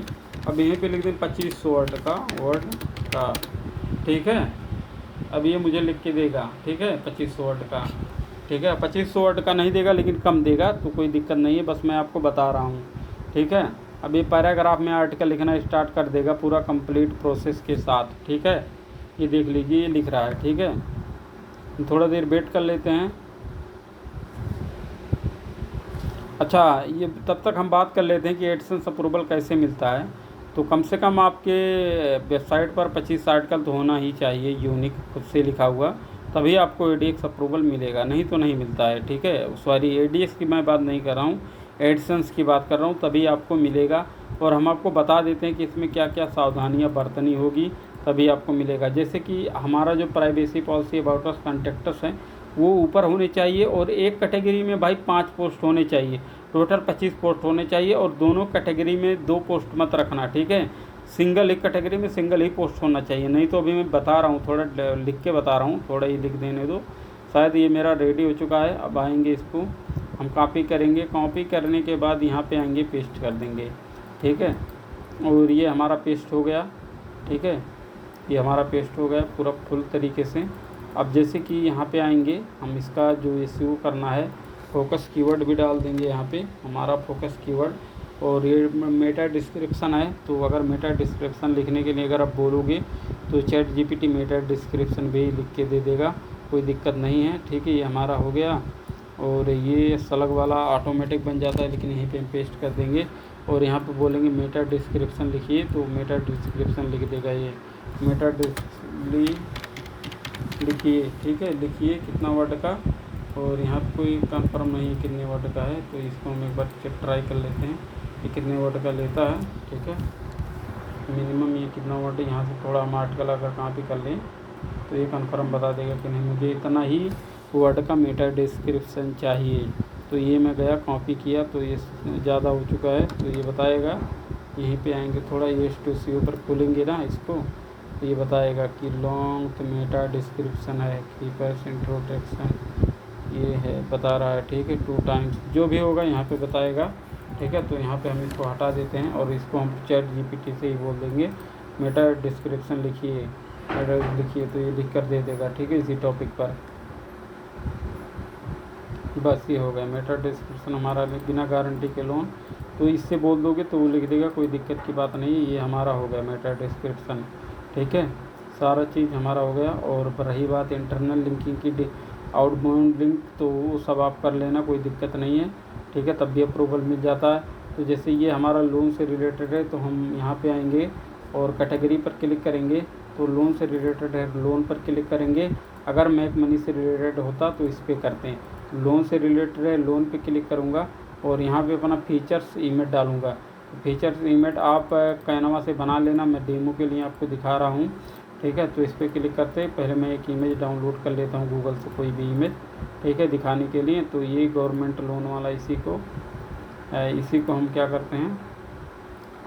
अब यहीं पे लिख दें 2500 वर्ड का, ठीक है। अब ये मुझे लिख के देगा, ठीक है, 2500 वर्ड का, ठीक है। 2500 वर्ड का नहीं देगा लेकिन कम देगा, तो कोई दिक्कत नहीं है, बस मैं आपको बता रहा हूँ, ठीक है। अब ये पैराग्राफ में आर्टिकल लिखना स्टार्ट कर देगा पूरा कंप्लीट प्रोसेस के साथ, ठीक है। ये देख लीजिए, ये लिख रहा है, ठीक है। थोड़ा देर वेट कर लेते हैं। अच्छा, ये तब तक हम बात कर लेते हैं कि एडसेंस अप्रूवल कैसे मिलता है। तो कम से कम आपके वेबसाइट पर 25 आर्टिकल तो होना ही चाहिए, यूनिक खुद से लिखा हुआ, तभी आपको एडीएक्स अप्रूवल मिलेगा, नहीं तो नहीं मिलता है, ठीक है। सॉरी, एडीएक्स की मैं बात नहीं कर रहा हूँ, एडसेंस की बात कर रहा हूँ, तभी आपको मिलेगा। और हम आपको बता देते हैं कि इसमें क्या क्या सावधानियाँ बरतनी होगी, तभी आपको मिलेगा। जैसे कि हमारा जो privacy policy about us contacts हैं वो ऊपर होने चाहिए, और एक कैटेगरी में भाई 5 पोस्ट होने चाहिए, टोटल 25 पोस्ट होने चाहिए। और दोनों कैटेगरी में 2 पोस्ट मत रखना, ठीक है। सिंगल, एक कैटेगरी में सिंगल ही पोस्ट होना चाहिए, नहीं तो अभी मैं बता रहा हूँ, थोड़ा लिख के बता रहा हूँ, थोड़ा ही लिख देने दो। शायद ये मेरा रेडी हो चुका है। अब आएंगे, इसको हम कॉपी करेंगे, कॉपी करने के बाद यहाँ पे आएंगे, पेस्ट कर देंगे, ठीक है। और ये हमारा पेस्ट हो गया, ठीक है। ये हमारा पेस्ट हो गया पूरा फुल तरीके से। अब जैसे कि यहाँ पे आएंगे हम इसका जो एसईओ करना है, फोकस कीवर्ड भी डाल देंगे यहाँ पे हमारा फोकस कीवर्ड। और ये मेटा डिस्क्रिप्शन है, तो अगर मेटा डिस्क्रिप्शन लिखने के लिए अगर आप बोलोगे तो चैट जीपीटी मेटा डिस्क्रिप्शन भी लिख के दे देगा, कोई दिक्कत नहीं है। ठीक है, ये हमारा हो गया। और ये स्लग वाला ऑटोमेटिक बन जाता है, लेकिन यहीं पे हम पेस्ट कर देंगे और यहाँ पे बोलेंगे मेटा डिस्क्रिप्शन लिखिए, तो मेटा डिस्क्रिप्शन लिख देगा ये मेटा लिखिए। ठीक है, लिखिए कितना वर्ड का, और यहाँ पे कोई कंफर्म नहीं है कितने वर्ड का है, तो इसको हम एक बार चेक ट्राई कर लेते हैं कि कितने वर्ड का लेता है। ठीक है, मिनिमम ये कितना वर्ड, यहाँ से थोड़ा हम आर्टिकल अगर कॉपी कर लें तो ये कंफर्म बता देगा कि नहीं मुझे इतना ही वर्ड का मेटा डिस्क्रिप्शन चाहिए। तो ये मैं गया कॉपी किया तो ये ज़्यादा हो चुका है, तो ये बताएगा। यहीं पे आएंगे थोड़ा ये SEO पर खोलेंगे ना इसको, तो ये बताएगा कि लॉन्ग मेटा डिस्क्रिप्शन है, कीपर्स इंट्रोडक्शन ये है बता रहा है। ठीक है, 2 टाइम्स जो भी होगा यहाँ पे बताएगा। ठीक है, तो यहाँ पे हम इसको हटा देते हैं और इसको हम चैट जीपीटी से ही बोल देंगे मेटा डिस्क्रिप्शन लिखिए, तो ये लिख कर दे देगा। ठीक है, इसी टॉपिक पर बस ये हो गया मेटा डिस्क्रिप्शन हमारा बिना गारंटी के लोन। तो इससे बोल दोगे तो वो लिख देगा, कोई दिक्कत की बात नहीं, ये हमारा हो गया मेटा डिस्क्रिप्शन। ठीक है, सारा चीज़ हमारा हो गया। और रही बात इंटरनल लिंकिंग की, आउटबाउंड लिंक, तो वो सब आप कर लेना, कोई दिक्कत नहीं है। ठीक है, तब भी अप्रूवल मिल जाता है। तो जैसे ये हमारा लोन से रिलेटेड है, तो हम यहाँ पे आएंगे और कैटेगरी पर क्लिक करेंगे, तो लोन से रिलेटेड है, लोन पर क्लिक करेंगे। अगर मेक मनी से रिलेटेड होता तो इस पर करते हैं, लोन से रिलेटेड है, लोन पे क्लिक करूँगा और यहाँ पे अपना फीचर्स इमेज डालूँगा। फीचर्स इमेज आप कैनवा से बना लेना, मैं डेमो के लिए आपको दिखा रहा हूँ। ठीक है, तो इस पर क्लिक करते हैं, पहले मैं एक इमेज डाउनलोड कर लेता हूँ गूगल से, कोई भी इमेज। ठीक है, दिखाने के लिए। तो ये गवर्नमेंट लोन वाला इसी को हम क्या करते हैं,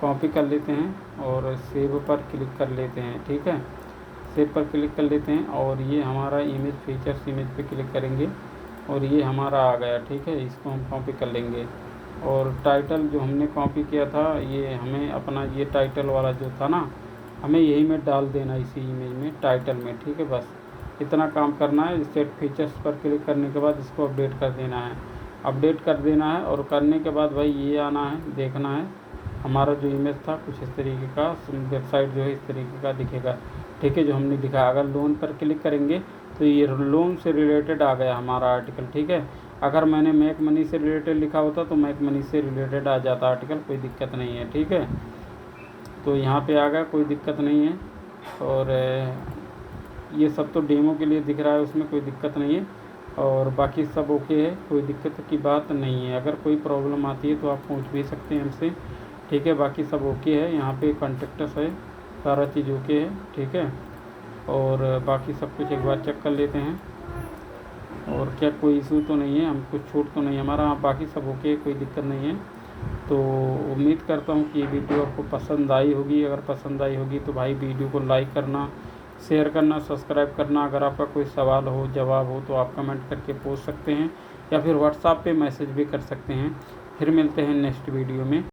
कॉपी कर लेते हैं और सेव पर क्लिक कर लेते हैं। ठीक है, सेव पर क्लिक कर लेते हैं और ये हमारा इमेज फीचर्स इमेज पे क्लिक करेंगे और ये हमारा आ गया। ठीक है, इसको हम कॉपी कर लेंगे। और टाइटल जो हमने कॉपी किया था, ये हमें अपना ये टाइटल वाला जो था ना, हमें यही में डाल देना, इसी इमेज में टाइटल में। ठीक है, बस इतना काम करना है। सेट फीचर्स पर क्लिक करने के बाद इसको अपडेट कर देना है, अपडेट कर देना है। और करने के बाद भाई ये आना है, देखना है हमारा जो इमेज था कुछ इस तरीके का, वेबसाइट जो है इस तरीके का दिखेगा। ठीक है, जो हमने दिखा, अगर लोन पर क्लिक करेंगे तो ये लोन से रिलेटेड आ गया हमारा आर्टिकल। ठीक है, अगर मैंने मेक मनी से रिलेटेड लिखा होता तो मेक मनी से रिलेटेड आ जाता आर्टिकल, कोई दिक्कत नहीं है। ठीक है, तो यहाँ पे आ गया, कोई दिक्कत नहीं है। और ये सब तो डेमो के लिए दिख रहा है, उसमें कोई दिक्कत नहीं है। और बाकी सब ओके है, कोई दिक्कत की बात नहीं है। अगर कोई प्रॉब्लम आती है तो आप पूछ भी सकते हैं हमसे। ठीक है, बाकी सब ओके है। यहाँ पे कॉन्टेक्टस है, सारा चीज़ ओके है। ठीक है, और बाकी सब कुछ एक बार चेक कर लेते हैं और क्या कोई इशू तो नहीं है, हम कुछ छूट तो नहीं हमारा। हाँ, बाकी सब ओके है, कोई दिक्कत नहीं है। तो उम्मीद करता हूँ कि ये वीडियो आपको पसंद आई होगी। अगर पसंद आई होगी तो भाई वीडियो को लाइक करना, शेयर करना, सब्सक्राइब करना। अगर आपका कोई सवाल हो, जवाब हो तो आप कमेंट करके पूछ सकते हैं या फिर व्हाट्सएप पे मैसेज भी कर सकते हैं। फिर मिलते हैं नेक्स्ट वीडियो में।